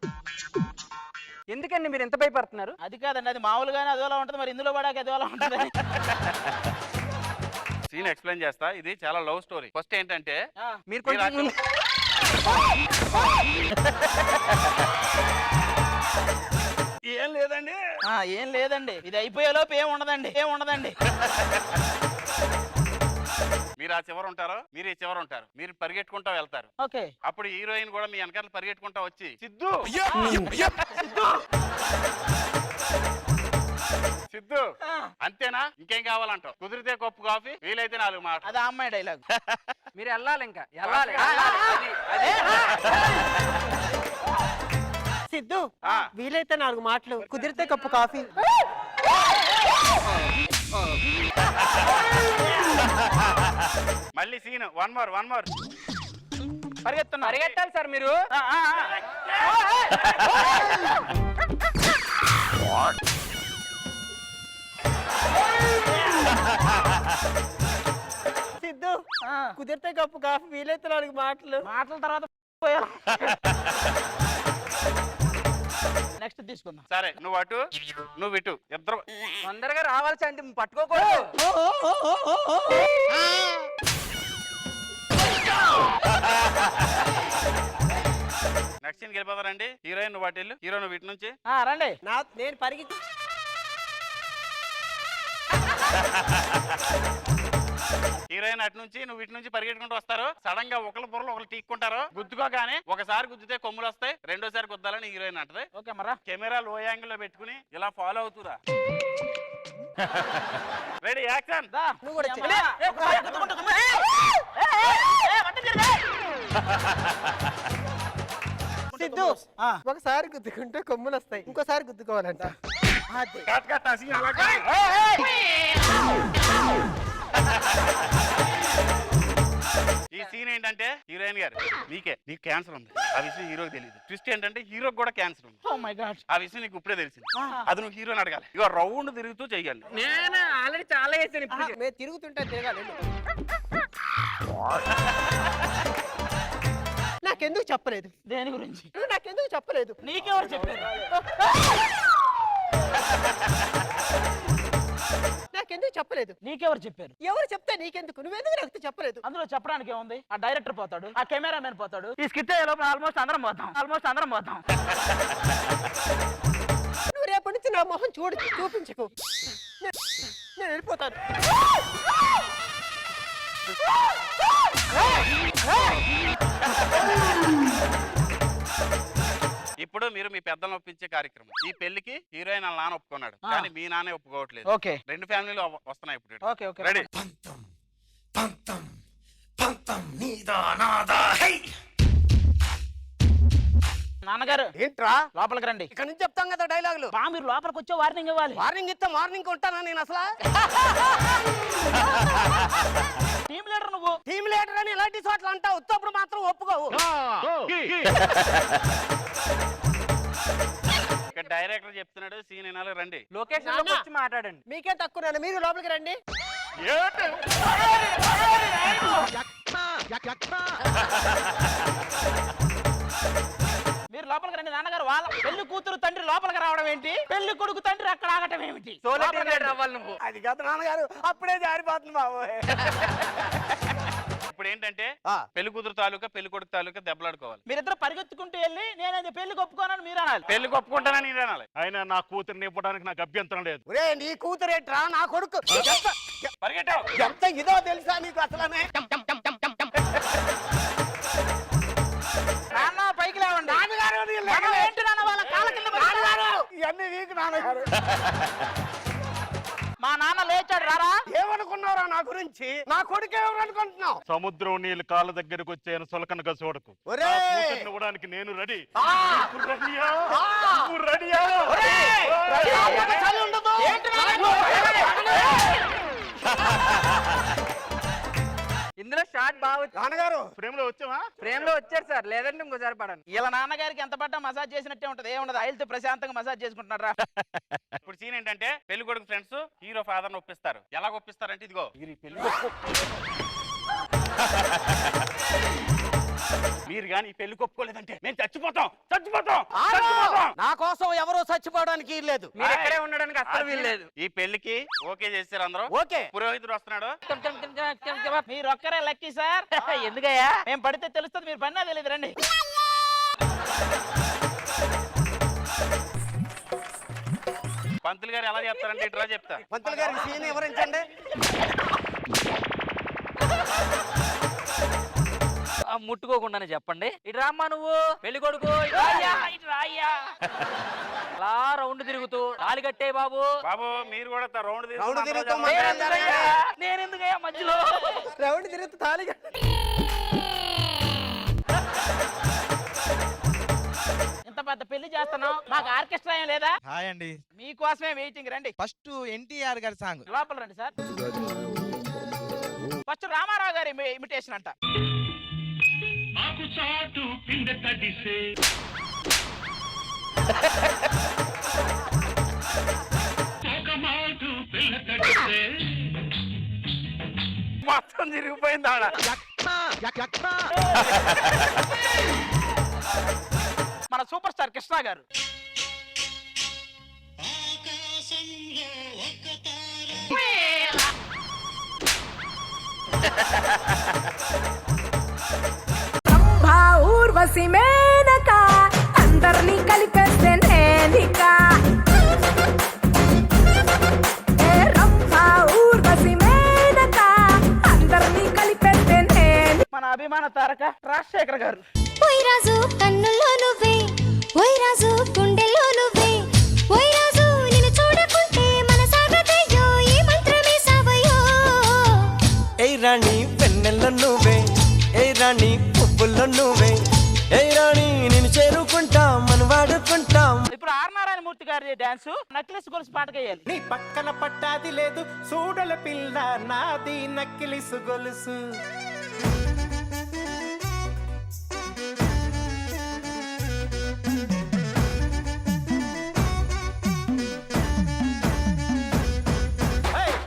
[SPEAKER 4] ఎందుకండి మీరు ఎంత భయపడుతున్నారు?
[SPEAKER 3] అది కాదండి, అది మామూలుగానే అదోలా ఉంటుంది, మరి ఇందులో పడాక అదోలా ఉంటుంది.
[SPEAKER 8] సీన్ ఎక్స్ప్లెయిన్ చేస్తా. ఇది చాలా లవ్ స్టోరీ. ఫస్ట్ ఏంటంటే
[SPEAKER 4] మీరు కొంచెం
[SPEAKER 3] ఏం లేదండి, ఇది అయిపోయేలోపు ఏం ఉండదండి.
[SPEAKER 8] మీరు ఆ చివర ఉంటారు, మీరు ఈ చివర ఉంటారు. మీరు పరిగెట్టుకుంటా వెళ్తారు.
[SPEAKER 3] ఓకే.
[SPEAKER 8] అప్పుడు హీరోయిన్ కూడా మీ వెనకాల పరిగెట్టుకుంటా వచ్చి, సిద్ధు సిద్ధు అంతేనా, ఇంకేం కావాలంటావు? కుదిరితే కప్పు కాఫీ, వీలైతే 4 మాటలు.
[SPEAKER 3] అది అమ్మాయి డైలాగ్.
[SPEAKER 4] మీరు వెళ్ళాలి, ఇంకా వెళ్ళాలి. సిద్ధు, వీలైతే 4 మాటలు, కుదిరితే కప్పు కాఫీ.
[SPEAKER 8] మళ్ళీ సీన్ వన్ మోర్.
[SPEAKER 4] పరిగెత్తాలి సార్ మీరు. సిద్ధు, కుదిరితే కప్పు కాఫీ, వీలైతే 4 మాటలు.
[SPEAKER 3] మాటల తర్వాత నెక్స్ట్ తీసుకుందాం.
[SPEAKER 8] సరే నువ్వు అటు నువ్వు ఇటు ఇద్దరు
[SPEAKER 2] తొందరగా రావాల్సి అంటే పట్టుకోకూడదు.
[SPEAKER 8] నెక్స్ట్ సీన్కి వెళ్ళిపోతారండి. హీరోయిన్ నువ్వు అటు వెళ్ళు, హీరో నువ్వు ఇటు నుంచి.
[SPEAKER 3] రండి.
[SPEAKER 4] నేను పరిగెత్తి
[SPEAKER 8] హీరోయిన్ అటు నుంచి నువ్వు ఇటు నుంచి పరిగెట్టుకుంటూ వస్తారు. సడన్ గా ఒకళ్ళ బుర్రలు ఒకళ్ళు తీక్కుంటారు. గుద్దుకోగానే ఒకసారి గుద్దితే కొమ్ములు వస్తాయి, రెండోసారి గుద్దాలని హీరోయిన్ అంటది.
[SPEAKER 3] ఓకే మరా.
[SPEAKER 8] కెమెరా లో యాంగిల్ లో పెట్టుకుని ఇలా ఫాలో అవుతురా. Ready action.
[SPEAKER 4] నువ్వు కూడా సిద్ధు ఒకసారి గుద్దుకుంటే కొమ్ములు వస్తాయి, ఇంకోసారి గుద్దుకోవాలంట.
[SPEAKER 8] కట్ కట్ ఆ scene అలాగే. ఈ సీన్ ఏంటంటే హీరోయిన్ గారు నీకు క్యాన్సర్ ఉంది, ఆ విషయం హీరోకి తెలియదు. ట్విస్ట్ ఏంటంటే హీరోకి కూడా క్యాన్సర్ ఉంది.
[SPEAKER 3] Oh my God.
[SPEAKER 8] ఆ విషయం నీకు ఇప్పుడే తెలిసింది. అది నువ్వు హీరోని అడగాలి. ఇక రౌండ్ తిరుగుతూ చెయ్యాలి.
[SPEAKER 2] నేను ఆల్రెడీ చాలా వేసాను ఇప్పుడు.
[SPEAKER 4] మేము తిరుగుతుంటే తిరగాలి. నాకెందుకు చెప్పలేదు?
[SPEAKER 3] దేని గురించి?
[SPEAKER 4] నువ్వు నాకెందుకు చెప్పలేదు?
[SPEAKER 3] నీకెవరు చెప్పారు?
[SPEAKER 4] నాకెందుకు చెప్పలేదు?
[SPEAKER 3] నీకెవరు చెప్పారు?
[SPEAKER 4] ఎవరు చెప్తే నీకెందుకు? నువ్వెందుకు నాకు చెప్పలేదు?
[SPEAKER 3] అందులో చెప్పడానికి ఏముంది? ఆ డైరెక్టర్ పోతాడు, ఆ కెమెరామెన్ పోతాడు, ఈ స్కిట్ లోపల ఆల్మోస్ట్ అందరం పోతాం.
[SPEAKER 4] నువ్వు రేపటి నుంచి నా మొహం చూపించకు. నేను వెళ్ళిపోతాను.
[SPEAKER 8] ఇప్పుడు మీరు మీ పెద్దలను ఒప్పించే కార్యక్రమం. ఈ పెళ్లికి హీరోయిన్ వాళ్ళ నాన్న ఒప్పుకున్నాడు, కానీ మీ నాన్నే ఒప్పుకోవట్లేదు.
[SPEAKER 3] ఓకే.
[SPEAKER 8] రెండు ఫ్యామిలీలు వస్తున్నాయి ఇప్పుడు.
[SPEAKER 3] Okay okay
[SPEAKER 8] ready.
[SPEAKER 3] నాన్నగారు
[SPEAKER 4] ఏంట్రా
[SPEAKER 3] లోపలికి రండి.
[SPEAKER 4] ఇక్కడ నుంచి చెప్తాం కదా డైలాగులు.
[SPEAKER 3] మీరు లోపలికి వచ్చే వార్నింగ్ ఇవ్వాలి.
[SPEAKER 4] మార్నింగ్ ఇస్తే మార్నింగ్ ఉంటానా నేను అసలు?
[SPEAKER 3] టీమ్ లీడర్ నువ్వు.
[SPEAKER 4] టీమ్ లీడర్ అని ఇలాంటి చోట్ల అంటావు, ఉత్తప్పుడు మాత్రం ఒప్పుకోవు.
[SPEAKER 8] ఇక్కడ డైరెక్టర్ చెప్తున్నాడు, సీన్ వినాలి. రండి.
[SPEAKER 2] లొకేషన్ లోకి వచ్చి మాట్లాడండి.
[SPEAKER 4] మీకే తక్కువ, మీరు లోపలికి రండి.
[SPEAKER 3] మీరు లోపలికి రండి. నాన్నగారు వాళ్ళ పెళ్లి కూతురు తండ్రి లోపలికి రావడం ఏంటి? పెళ్లి కొడుకు తండ్రి అక్కడ ఆగటం ఏమిటి?
[SPEAKER 2] అవ్వాలి నువ్వు.
[SPEAKER 4] అది కాదు నాన్నగారు, అప్పుడే జారిపోతుంది బాబు.
[SPEAKER 8] ఇప్పుడు ఏంటంటే పెళ్లి కూతురు తాలూకా పెళ్లి కొడుకు తాలూకా దెబ్బలాడుకోవాలి.
[SPEAKER 3] మీరిద్దరు పరిగెత్తుకుంటూ వెళ్ళి నేనది పెళ్లి ఒప్పుకోనని మీరు అనాలి.
[SPEAKER 8] పెళ్లి ఒప్పుకుంటానని నేను అనాలి. అయినా నా కూతురుని ఇవ్వడానికి నాకు అభ్యంతరం లేదు.
[SPEAKER 4] ఒరే నీ కూతురేట్రా, నా కొడుకు
[SPEAKER 8] పరిగెట్టావు.
[SPEAKER 4] ఎంత ఇదో తెలుసా నీకు అసలనే?
[SPEAKER 3] నాన్న పైకి లేవండి.
[SPEAKER 4] నాన్నగారు
[SPEAKER 3] ఏంటి నాన్న వాళ్ళ కాళ్ళ కింద
[SPEAKER 4] ఇవన్నీ నీకు నాన్నగారు.
[SPEAKER 3] మా నాన్న లేచాడు రారా.
[SPEAKER 4] ఏమనుకున్నారా నా గురించి? నా కొడుకు ఎవరు అనుకుంటున్నావు?
[SPEAKER 7] సముద్రం నీళ్ళు కాళ్ళ దగ్గరకు వచ్చాను సొలకనగా చూడకు. ఇవ్వడానికి నేను రెడీ.
[SPEAKER 2] ఇందులో షాట్ బాగా
[SPEAKER 4] నాన్నగారు
[SPEAKER 7] ఫ్రేమ్ లో వచ్చావా?
[SPEAKER 2] ఫ్రేమ్ లో వచ్చారు సార్, లేదంటే ఇంకోసారి పడండి.
[SPEAKER 3] ఇలా నాన్నగారికి ఎంత పడ్డా మసాజ్ చేసినట్టే ఉంటది. ఏముండదు, ఆయిల్తో ప్రశాంతంగా మసాజ్ చేసుకుంటున్నారా.
[SPEAKER 8] ఇప్పుడు సీన్ ఏంటంటే పెళ్లి కొడుకు ఫ్రెండ్స్ హీరో ఫాదర్ ని ఒప్పిస్తారు. ఎలా ఒప్పిస్తారంటే ఇదిగో మీరు కానీ పెళ్లి ఒప్పుకోలేదంటే మేము చచ్చిపోతాం.
[SPEAKER 4] నా కోసం ఎవరో చచ్చిపోవడానికి లేదు.
[SPEAKER 2] మీరు ఇక్కడే ఉండడానికి అస్సలు వీల్లేదు.
[SPEAKER 8] ఈ పెళ్లికి ఓకే చేశారు అందరూ.
[SPEAKER 4] ఓకే.
[SPEAKER 8] పురోహితుడు వస్తున్నాడు.
[SPEAKER 3] మీరు ఒక్కరే లక్కీ సార్. ఎందుకయ్యా? మేము పడితే తెలుస్తుంది, మీరు పడినా తెలియదు. రండి.
[SPEAKER 8] పంతులు గారు ఎలా చెప్తారంటే ఇట్లా చెప్తా.
[SPEAKER 4] పంతులు గారికి సీన్ వివరించండి.
[SPEAKER 2] ముట్టుకోకుండానే చెప్పండి. ఇటు రామ్మా నువ్వు పెళ్లి కొడుకు. అలా రౌండ్ తిరుగుతూ తాళి కట్టే బాబు.
[SPEAKER 8] బాబు మీరు కూడా రౌండ్
[SPEAKER 4] తిరుగుతూ
[SPEAKER 3] నేను ఎందుకయ్యా మధ్యలో?
[SPEAKER 4] రౌండ్ తిరుగుతూ తాళిగా.
[SPEAKER 3] ఇంత పెద్ద పెళ్లి చేస్తున్నాం, మాకు ఆర్కెస్ట్రా ఏం లేదా?
[SPEAKER 6] హాయ్ అండి.
[SPEAKER 3] మీకోసమే వెయిటింగ్. రండి.
[SPEAKER 6] ఫస్ట్ ఎన్టీఆర్ గారి సాంగ్.
[SPEAKER 3] లోపల రండి సార్. ఫస్ట్ రామారావు గారి ఇమిటేషన్ అంట.
[SPEAKER 1] ఆకు చాటు పిండ తడిసే ఒక మాటు పిల్ల తడిసే
[SPEAKER 8] మొత్తం తిరిగిపోయింది ఆడ. మన సూపర్ స్టార్ కృష్ణ గారు.
[SPEAKER 5] ఊర్వశి మేనక అందరినీ కలిపేస్తే నేనిక ఊర్వశి మేనక అందరినీ కలిపేస్తే నేను.
[SPEAKER 8] మన అభిమాన తారక రాజశేఖర్ గారు.
[SPEAKER 5] ఓయ్ రాజు కన్నుల్లో నువ్వే, ఓయ్ రాజు గుండెల్లో నువ్వే, ఓయ్ రాజు నిన్ను చూడకుంటే మన సాగతయ్యో ఈ మంత్రమే సావయో.
[SPEAKER 1] ఏ రాణి వెన్నెల నువ్వే, ఏ రాణి పువ్వుల్లో నువ్వే, ఏ రాణి నేను చేరుకుంటాం మనం వాడుకుంటాం.
[SPEAKER 8] ఇప్పుడు ఆర్ నారాయణమూర్తి గారి డాన్స్ నక్లెస్ గొలుసు పాటకేయాలి.
[SPEAKER 1] నీ పక్కన పట్టాది లేదు సూడల పిల్ల నాది నక్కిలిసు గొలుసు.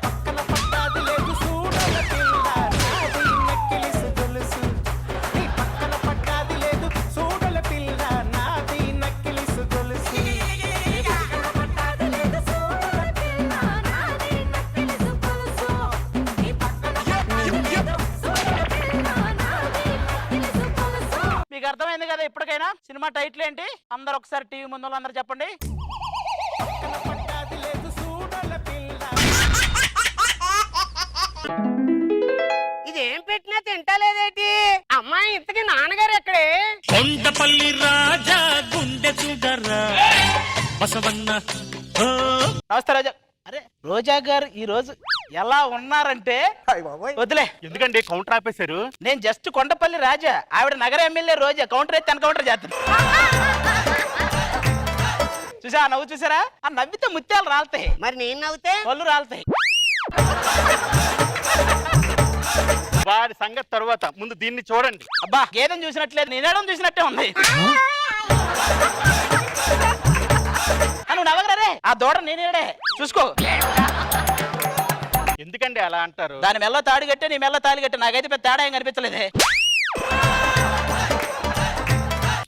[SPEAKER 1] పక్కన పట్టాది లేదు సూడల పిల్ల నాది నక్కిలిసు గొలుసు. నీ పక్కన పట్టాది లేదు సూడల పిల్ల నాది నక్కిలిసు గొలుసు.
[SPEAKER 8] మీకు అర్థమైంది కదా ఇప్పటికైనా సినిమా టైటిల్ ఏంటి? అందరు ఒకసారి టీవీ ముందు అందరు చెప్పండి.
[SPEAKER 9] ఇదేం పెట్టినా తింటలేదేటి? అమ్మాయి ఇంతకీ నాన్నగారు ఎక్కడే?
[SPEAKER 1] కొండపల్లి రాజా గుండె చూడరా బసవన్న.
[SPEAKER 8] నమస్తే రోజా. అరే రోజా గారు ఈ రోజు ఎలా ఉన్నారంటే వదిలే.
[SPEAKER 7] ఎందుకండి కౌంటర్ ఆపేశారు?
[SPEAKER 8] నేను జస్ట్ కొండపల్లి రాజా, ఆవిడ నగర ఎమ్మెల్యే రోజా. కౌంటర్ అయితే కౌంటర్ చేస్తాను. చూసా నవ్వు చూసారా? ఆ నవ్వితే ముత్యాలు రాలుతాయి,
[SPEAKER 9] మరి నేను నవ్వుతే
[SPEAKER 8] పళ్ళు రాలుతాయి.
[SPEAKER 7] వారి సంగతి తరువాత ముందు దీన్ని చూడండి.
[SPEAKER 8] అబ్బా గేదెం చూసినట్లేదు, నేనేడం చూసినట్టే ఉంది. నువ్వు నవ్వగలరే, ఆ దూడ నేనేడే చూసుకో.
[SPEAKER 7] ఎందుకండి అలా అంటారు?
[SPEAKER 8] దాని మెల్ల తాడు కట్టే, నీ మెల్ల తాళి కట్టే. నాకైతే పెద్ద తేడా ఏం కనిపించలేదే.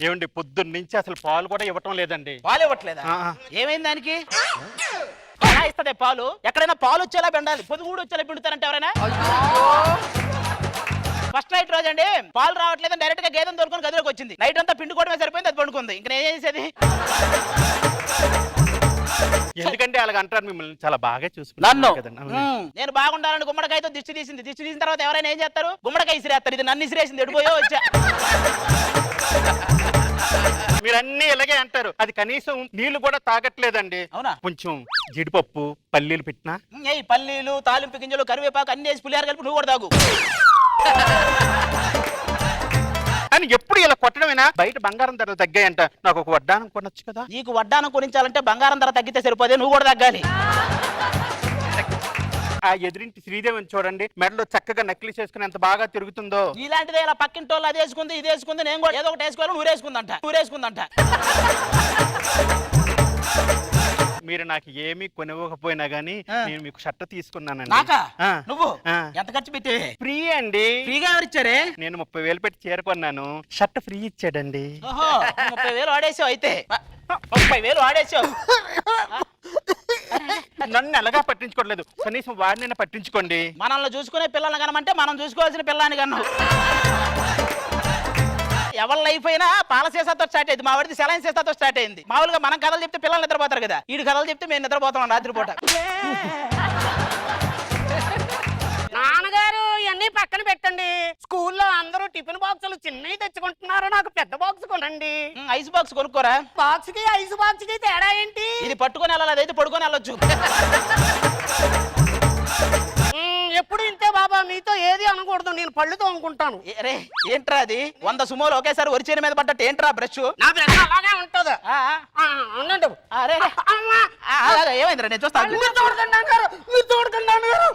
[SPEAKER 7] ఏమండి పొద్దున్న నుంచి అసలు పాలు కూడా ఇవ్వటం లేదండి.
[SPEAKER 8] పాలు ఇవ్వట్లేదా? ఏమైంది దానికి? ఎలా ఇస్తదే పాలు? ఎక్కడైనా పాలు వచ్చేలా పిండాలి, పొదుగుడు వచ్చేలా పిండుతారంటే ఎవరైనా? ఫస్ట్ నైట్ రోజు అండి పాలు రావట్లేదు, డైరెక్ట్ గా గేదెను తోలుకొని గదిలోకి వచ్చింది. నైట్ అంతా పిండుకోవడమే సరిపోయింది, అది పండుకుంది. ఇంకా నేను చేసేది?
[SPEAKER 7] ఎందుకంటే అలాగ అంటారు మిమ్మల్ని చాలా బాగా
[SPEAKER 8] నన్ను
[SPEAKER 7] చూసుకున్నాను కదండి.
[SPEAKER 8] నేను బాగుండాలని గుమ్మడికాయతో దిష్టి తీసింది. దిష్టి తీసిన తర్వాత ఎవరైనా ఏం చేస్తారు? గుమ్మడికాయ ఇసిరేస్తారు. ఇది నన్ను ఇసిరేసింది, ఎడిపోయో వచ్చా.
[SPEAKER 7] మీరన్నీ ఇలాగే అంటారు. అది కనీసం నీళ్లు కూడా తాగట్లేదండి.
[SPEAKER 8] అవునా?
[SPEAKER 7] కొంచెం జీడిపప్పు పల్లీలు పెట్టినా
[SPEAKER 8] ఈ పల్లీలు, తాలింపు గింజలు, కరివేపాకు అన్ని వేసి పులిహార కలిపి నువ్వు కూడా తాగు.
[SPEAKER 7] అని ఎప్పుడు ఇలా కొట్టడమేనా? బయట బంగారం ధరలు తగ్గాయంట, నాకు ఒక వడ్డానం కొనొచ్చు కదా.
[SPEAKER 8] నీకు వడ్డానం కొనించాలంటే బంగారం ధర తగ్గితే సరిపోదే, నువ్వు కూడా తగ్గాలి.
[SPEAKER 7] ఆ ఎదురింటి శ్రీదేవిని చూడండి, మెడలో చక్కగా నకిలీ చేసుకుని ఎంత బాగా తిరుగుతుందో.
[SPEAKER 8] ఇలాంటిదే ఇలా పక్కింటి వాళ్ళు అది వేసుకుంది, ఇది వేసుకుంది, నేను కూడా ఏదో ఒకటి వేసుకోవాలి. ఊరేసుకుందంట.
[SPEAKER 7] మీరు నాకు ఏమీ కొనివ్వకపోయినా గానీ నేను మీకు షర్ట్ తీసుకున్నానండి.
[SPEAKER 8] నాకా?
[SPEAKER 7] ఆ.
[SPEAKER 8] నువ్వు
[SPEAKER 7] ఆ.
[SPEAKER 8] ఎంత ఖర్చు పెట్టి?
[SPEAKER 7] ఫ్రీ అండి.
[SPEAKER 8] ఫ్రీగా ఎవరిచ్చారే?
[SPEAKER 7] నేను 30,000 పెట్టి చీర కొన్నాను, షర్ట్ ఫ్రీ ఇచ్చాడండి.
[SPEAKER 8] ఓహో 30,000 వాడేసావు అయితే. 30,000 వాడేసావు.
[SPEAKER 7] నన్ను ఎలాగా పట్టించుకోవట్లేదు, కనీసం వాడినైనా పట్టించుకోండి.
[SPEAKER 8] మనల్ని చూసుకునే పిల్లల్ని కనమంటే మనం చూసుకోవాల్సిన పిల్లని కన్నావు. ఎవరి లైఫ్ అయినా పాల సీసాతో స్టార్ట్ అయింది, మా వాడిది సెలైన్ సీసాతో స్టార్ట్ అయింది. మామూలుగా మనం కథలు చెప్తే పిల్లలు నిద్రపోతారు కదా, వీడి కథలు చెప్తే మేము నిద్రపోతాం రాత్రిపూట.
[SPEAKER 9] నాన్నగారు ఇవన్నీ పక్కన పెట్టండి. స్కూల్లో అందరూ టిఫిన్ బాక్సులు చిన్నవి తెచ్చుకుంటున్నారు, నాకు పెద్ద బాక్స్ కొనండి.
[SPEAKER 8] ఐస్ బాక్స్ కొనుక్కోరా.
[SPEAKER 9] బాక్స్ కి ఐస్ బాక్స్ కి తేడా ఏంటి?
[SPEAKER 8] ఇది పట్టుకొని వెళ్ళాలి, అదైతే పడుకొని వెళ్ళొచ్చు.
[SPEAKER 9] ఎప్పుడు ఇంతే బాబా, మీతో ఏది అనకూడదు, నేను పళ్ళుతో అనుకుంటాను.
[SPEAKER 8] రే ఏంట్రా అది? 100 సుమోలు ఒకేసారి వరిచేని మీద పడ్డట్టు ఏంట్రా బ్రష్?
[SPEAKER 9] నా బ్రష్ అలాగే ఉంటది. అన్నట్టు
[SPEAKER 8] ఏమైందిరా? నేను చూస్తాను.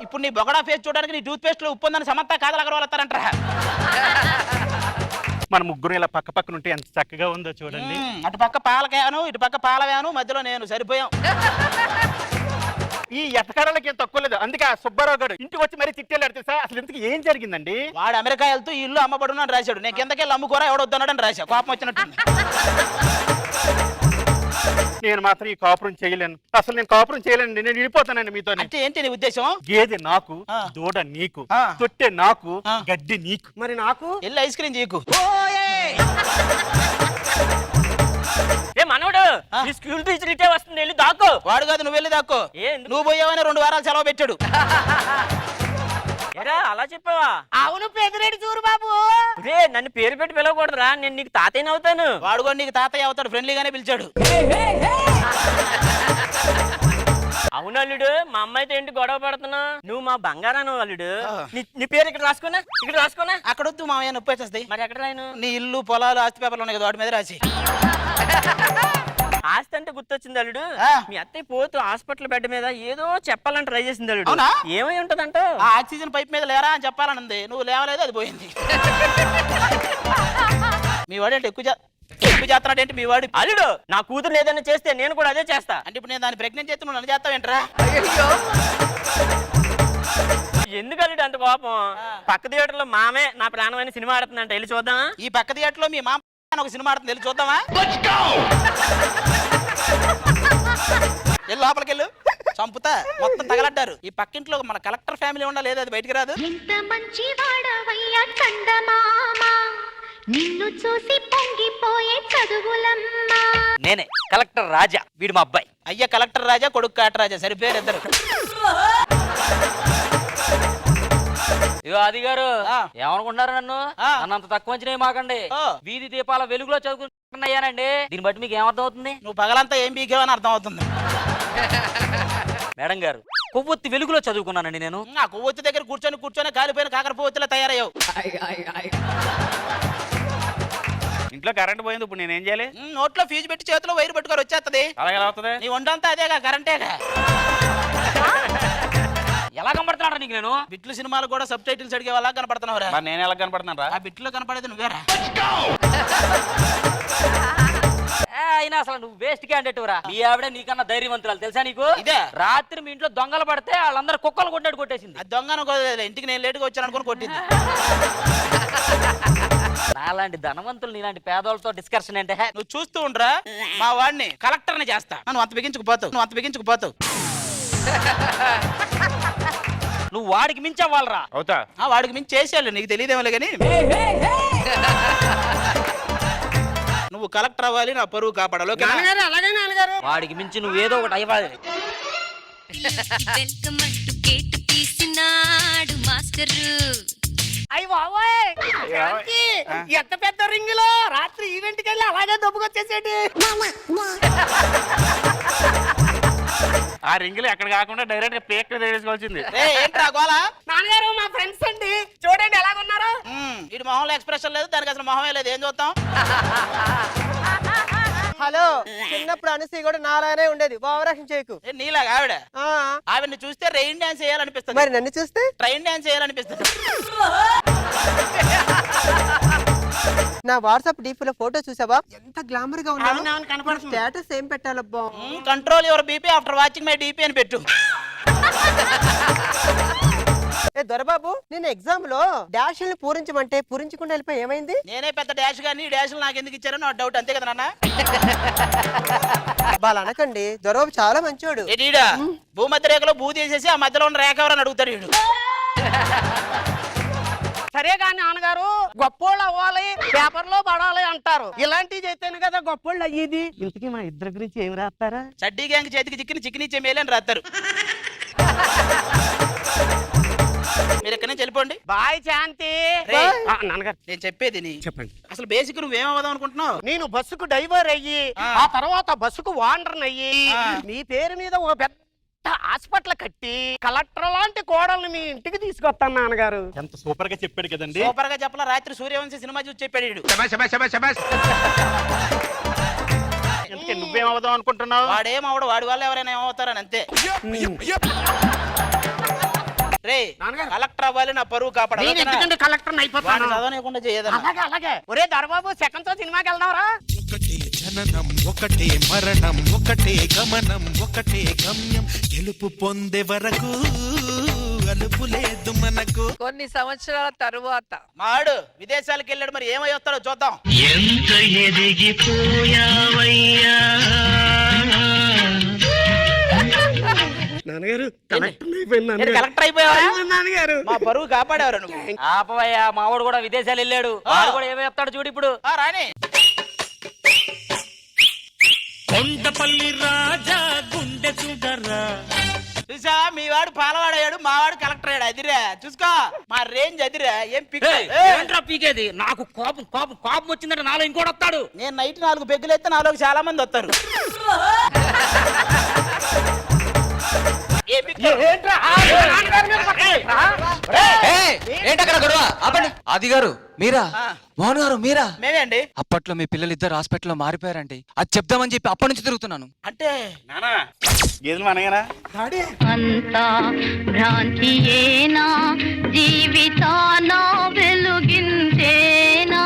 [SPEAKER 8] ఇప్పుడు నీ బొగడా ఫేస్ చూడడానికి నీ టూత్ పేస్ట్ లో ఉప్పు ఉందని సమంత కాదలు అగర్వాల్ వస్తారంటారా?
[SPEAKER 7] మన ముగ్గురు ఇలా పక్క పక్కన ఉంటే ఎంత చక్కగా ఉందో చూడండి.
[SPEAKER 8] అటు పక్క పాల క్యాను, ఇటు పక్క పాల వ్యాను, మధ్యలో నేను సరిపోయాం. ఈ ఎతకారాలకి ఏం తక్కువ లేదు. అందుకే ఆ సుబ్బారావు గారు ఇంటికి వచ్చి మరీ తిట్టేళ్ళాడు తెలుసా. అసలు ఇంతకు ఏం జరిగిందండి?
[SPEAKER 3] వాడు అమెరికా వెళ్తూ ఈ ఇల్లు అమ్మబడును అని రాశాడు. నేను కిందకెళ్ళి అమ్ముకోరా ఎవడొద్దన్నాడని రాశా. కోపం వచ్చినట్టు.
[SPEAKER 8] నేను మాత్రం ఈ కాపురం చేయలేను. అసలు నేను కాపురం చేయలేను. నేను వెళ్ళిపోతానండి మీతో.
[SPEAKER 3] అంటే ఏంటి నీ ఉద్దేశం?
[SPEAKER 8] గేదె నాకు, దూడ నీకు, తొట్టె నాకు, గడ్డి నీకు.
[SPEAKER 9] మరి నాకు
[SPEAKER 3] వెళ్ళి ఐస్ క్రీమ్ చీకు.
[SPEAKER 2] ఏ మనోడు ఈ స్కూల్ టీచర్ ఇటే వస్తుంది, వెళ్ళి దాక్కో.
[SPEAKER 3] వాడు కాదు, నువ్వు వెళ్ళి దాక్కో. నువ్వు పోయావని 2 వారాలు సెలవు పెట్టాడు.
[SPEAKER 2] ఎరా అలా చెప్పావా?
[SPEAKER 9] అవును పెదిరెడ్డి చూరు బాబు.
[SPEAKER 2] రే నన్ను పేరు పెట్టి పిలవకూడదురా, నేను నీకు తాతయ్య అవుతాను.
[SPEAKER 3] వాడు కూడా నీకు తాతయ్య అవుతాడు, ఫ్రెండ్లీగానే పిలిచాడు.
[SPEAKER 2] అవును అల్లుడు, మా అమ్మాయితో ఏంటి గొడవ పడుతున్నా? నువ్వు మా బంగారాను అల్లుడు. నీ పేరు ఇక్కడ రాసుకున్నా, ఇక్కడ రాసుకున్నా.
[SPEAKER 3] అక్కడ వద్దు మామయ్య, నొప్పి వచ్చేస్తాయి.
[SPEAKER 2] మరి ఎక్కడ రాయను?
[SPEAKER 3] నీ ఇల్లు పొలాలు ఆస్తి పేపర్లు ఉన్నాయి కదా, వాటి మీద రాసి.
[SPEAKER 2] ఆస్తి అంటే గుర్తొచ్చింది అల్లుడు. మీ అత్తయ్య పోతూ హాస్పిటల్ బెడ్ మీద ఏదో చెప్పాలని ట్రై చేసింది అల్లుడు.
[SPEAKER 3] అవునా?
[SPEAKER 2] ఏమై ఉంటదంట?
[SPEAKER 3] ఆ ఆక్సిజన్ పైప్ మీద లేరా అని చెప్పాలనుంది. నువ్వు లేవలేదు, అది పోయింది. మీ వాడు అంటే ఎక్కువ చేస్తున్నాడేంటి మీ వాడు?
[SPEAKER 2] అల్లుడు నా కూతురు ఏదైనా చేస్తే నేను కూడా అదే చేస్తా.
[SPEAKER 3] అంటే ఇప్పుడు నేను దాన్ని ప్రెగ్నెంట్ చేస్తే నువ్వు నన్ను చేస్తావేంట్రా?
[SPEAKER 2] ఎందుకు అల్లుడు అంత కోపం? పక్క థియేటర్ లో మామే నా ప్రాణమైన సినిమా ఆడుతుందంట, వెళ్ళి చూద్దామా?
[SPEAKER 3] ఈ పక్క థియేటర్ లో మీ మామ ఒక సినిమా ఆడుతుంది, వెళ్ళి చూద్దామా? వెళ్ళి లోపలికి వెళ్ళు, చంపుతా. మొత్తం తగలడ్డారు. ఈ పక్కింట్లో మన కలెక్టర్ ఫ్యామిలీ ఉండాలి, లేదు అది బయటికి రాదు.
[SPEAKER 5] ఎంత మంచి వాడవయ్యా చందమామ, నిన్ను చూసి పొంగిపోయే చదువులమ్మా.
[SPEAKER 2] నేనే కలెక్టర్ రాజా, వీడు మా అబ్బాయి.
[SPEAKER 3] అయ్యా కలెక్టర్ రాజా, కొడుకు కాట రాజా, సరిపోయారు ఇద్దరు.
[SPEAKER 2] ఇగో అది గారు ఏమనుకుంటారు నన్ను? నన్నంత తక్కువ అంచనా మాకండి. వీధి దీపాల వెలుగులో చదువుకుంటున్నాయానండి. దీన్ని బట్టి మీకు ఏమర్థం అవుతుంది?
[SPEAKER 3] నువ్వు పగలంతా ఏం బీకేవని అర్థం అవుతుంది.
[SPEAKER 2] మేడం గారు, కొవ్వొత్తి వెలుగులో చదువుకున్నానండి నేను.
[SPEAKER 3] ఆ కొవ్వొత్తి దగ్గర కూర్చొని కాలిపోయిన కాకర పువ్వొత్తిలా తయారయ్యావు.
[SPEAKER 8] ఇంట్లో కరెంట్ పోయింది, ఇప్పుడు నేనేం చేయాలి?
[SPEAKER 3] నోట్లో ఫీజు పెట్టి చేతిలో వైరు పెట్టుకొని వచ్చేస్తుంది.
[SPEAKER 8] అలాగే ఎలా అవుతుంది?
[SPEAKER 3] నీ వంటంతా అదేగా, కరెంటేగా.
[SPEAKER 2] ఎలా కనబడుతున్నాడు నీకు నేను?
[SPEAKER 3] బిట్లు సినిమాలు కూడా సబ్ టైటిల్స్ అడిగే వాళ్ళ కనపడుతున్నావురా.
[SPEAKER 8] మరి నేను ఎలా కనపడుతున్నా?
[SPEAKER 3] ఆ బిట్లో కనపడేది నువ్వేరా.
[SPEAKER 2] అయినా అసలు నువ్వు వేస్ట్ క్యాండిడేట్ రా. మీ ఆవిడ నీకన్నా ధైర్యవంతురాలు తెలుసా నీకు?
[SPEAKER 3] ఇదే
[SPEAKER 2] రాత్రి మీ ఇంట్లో దొంగలు పడితే వాళ్ళందరూ కుక్కలు కొట్టినట్టు కొట్టేసింది.
[SPEAKER 3] ఆ దొంగను ఇంటికి నేను లేటుగా వచ్చాను అనుకుని కొట్టింది.
[SPEAKER 2] నాలాంటి ధనవంతులు నీలాంటి పేదోళ్ళతో డిస్కషన్ అంటే
[SPEAKER 3] నువ్వు చూస్తూ ఉండరా, మా వాడిని కలెక్టర్ని చేస్తా. నువ్వు అంత బిగించుకుపోతావు.
[SPEAKER 2] నువ్వు వాడికి మించవ్వాలరా.
[SPEAKER 8] అవుతా?
[SPEAKER 3] వాడికి మించి చేసేయాలి, నీకు తెలియదేమోలే కానీ. నువ్వు కలెక్టర్ అవ్వాలి, నా పరువు కాపాడాలి.
[SPEAKER 9] అలాగే నాన్నగారు.
[SPEAKER 2] వాడికి మించి నువ్వు ఏదో ఒకటి అవ్వాలి.
[SPEAKER 5] వెల్కమ్ అంటూ కేటు తీసినాడు మాస్టరు.
[SPEAKER 9] అయ్యి బాబోయ్, శాంతి, ఎంత పెద్ద రింగ్ లో రాత్రి ఈవెంట్కి వెళ్ళి అలాగే దొబ్బుకొచ్చేసేటి.
[SPEAKER 8] ఆ రింగులు ఎక్కడ కాకుండా డైరెక్ట్ గా పేక్ తీసుకోవాల్సింది.
[SPEAKER 3] ఏంట్రా గోలా?
[SPEAKER 9] నాన్నగారు మా ఫ్రెండ్స్ అండి, చూడండి ఎలాగున్నారు.
[SPEAKER 3] ఇటు మొహంలో ఎక్స్ప్రెషన్ లేదు, దానికి అసలు మొహమే లేదు. ఏం చూస్తాం?
[SPEAKER 4] హలో, చిన్నప్పుడు అనసి కూడా నాలానే ఉండేది, ఓవరాక్షన్ చేయకు.
[SPEAKER 3] నీలాగా ఆవిడని చూస్తే రెయిన్ డాన్స్ చేయాలనిపిస్తుంది.
[SPEAKER 4] మరి నన్ను చూస్తే
[SPEAKER 3] ట్రైన్ డాన్స్ చేయాలనిపిస్తుంది.
[SPEAKER 4] నా వాట్సాప్ డీపీ లో ఫోటో చూసావా? ఎంత గ్లామర్ గా ఉన్నా.
[SPEAKER 9] కనపడుతుంది.
[SPEAKER 4] స్టేటస్ ఏం పెట్టాలబ్బా?
[SPEAKER 3] Control your BP after watching my DP అని పెట్టు.
[SPEAKER 4] ఏ దొరబాబు, నేను ఎగ్జామ్ లో డాష్ ని పూరించమంటే పూరించకుండా వెళ్ళిపోయి ఏమైంది?
[SPEAKER 3] నేనే పెద్ద డాష్ గానీ డాష్లు నాకు ఎందుకు ఇచ్చారో నా డౌట్, అంతే కదా నాన్న?
[SPEAKER 4] వాళ్ళు అనకండి, దొరబాబు చాలా మంచోడు.
[SPEAKER 3] ఏడీడా భూమధ్య రేఖలో భూ తీసేసి ఆ మధ్యలో ఉన్న రేఖ ఎవరని అడుగుతాడు వీడు.
[SPEAKER 9] సరే కానీ నాన్నగారు, గొప్పోళ్ళు అవ్వాలి, పేపర్ లో పడాలి అంటారు. ఇలాంటివి చేస్తేనే కదా గొప్పోళ్ళు అయ్యేది. ఇంతకీ మా ఇద్దరి గురించి ఏం రాస్తారా?
[SPEAKER 3] చడ్డీ గ్యాంగ్ చేతికి చిక్కినిచ్చే మేలు అని రాస్తారు. మీరు ఎక్కడి నుంచి వెళ్ళిపోండి.
[SPEAKER 9] బాయ్ శాంతి. నాన్నగారు
[SPEAKER 3] నేను చెప్పేది
[SPEAKER 9] చెప్పండి.
[SPEAKER 3] అసలు బేసిక్ నువ్వేమవుదాం అనుకుంటున్నావు?
[SPEAKER 9] నేను బస్సుకు డ్రైవర్ అయ్యి ఆ తర్వాత బస్సుకు వాండర్ అయ్యి మీ పేరు మీద ఓ పెద్ద హాస్పిటల్ కట్టి కలెక్టర్ లాంటి కోడల్ని మీ ఇంటికి తీసుకొస్తాను నాన్నగారు.
[SPEAKER 8] ఎంత సూపర్ గా చెప్పాడు కదండి.
[SPEAKER 3] సూపర్ గా చెప్పలా, రాత్రి సూర్యవంశీ సినిమా చూసి చెప్పాడు వీడు.
[SPEAKER 8] నువ్వేమవుదాం అనుకుంటున్నావు?
[SPEAKER 3] వాడేమవడు, వాడి వల్ల ఎవరైనా ఏమవుతారని అంతే. రే కలెక్టర్ అవ్వాలి, నా పరువు కాపాడాలి.
[SPEAKER 9] కలెక్టర్ అయిపోతాను.
[SPEAKER 3] చదవనీయకుండా చేయదు.
[SPEAKER 9] అలాగే ఒరే దొరబాబు, సెకండ్ షో సినిమాకి వెళ్దాంరా.
[SPEAKER 1] జననం ఒకటే మరణం ఒకటే గమనం ఒకటే గమ్యం గెలుపు పొందే వరకు అలుపు లేదు మనకు.
[SPEAKER 12] కొన్ని సంవత్సరాల తరువాత
[SPEAKER 3] మాడు విదేశాలకు వెళ్ళాడు, మరి ఏమై వస్తాడో చూద్దాం.
[SPEAKER 1] ఎంత ఎదిగిపోయావయ్యా
[SPEAKER 9] నాన్నగారు
[SPEAKER 3] కలెక్టర్ అయిపోయావా?
[SPEAKER 9] నాన్నగారు
[SPEAKER 3] మా పరువు కాపాడేవారు నువ్వు.
[SPEAKER 2] ఆపవయ్యా, మావాడు కూడా విదేశాలు వెళ్ళాడు, వాడు కూడా ఏమై వస్తాడు చూడు ఇప్పుడు.
[SPEAKER 3] రాని
[SPEAKER 1] కొండపల్లి రాజా గుండె చూడరా.
[SPEAKER 3] చూసా, మీ వాడు పాలవాడయ్యాడు, మా వాడు కలెక్టర్ అయ్యాడు. అదిరా చూసుకో, మా రేంజ్ అదిరా. ఏం
[SPEAKER 2] పీకేది నాకు కోపం కోపం కోపం వచ్చిందంటే నాలో ఇంకోటి వస్తాడు.
[SPEAKER 3] నేను నైట్ 4 పెగ్గులు ఎత్తే నాలోకి చాలా మంది వస్తారు.
[SPEAKER 10] ఏంటక్కడ గొడవ? ఆపండి. ఆది గారు మీరా? మోహన్ గారు మీరా?
[SPEAKER 3] మేమే అండి.
[SPEAKER 10] అప్పట్లో మీ పిల్లలు ఇద్దరు హాస్పిటల్లో మారిపోయారండి, అది చెప్దామని చెప్పి అప్పటి నుంచి తిరుగుతున్నాను.
[SPEAKER 3] అంటే
[SPEAKER 8] నానా గేదెలు మనగనా?
[SPEAKER 5] అంతా భ్రాంతియేనా జీవితాన వెలుగించేనా.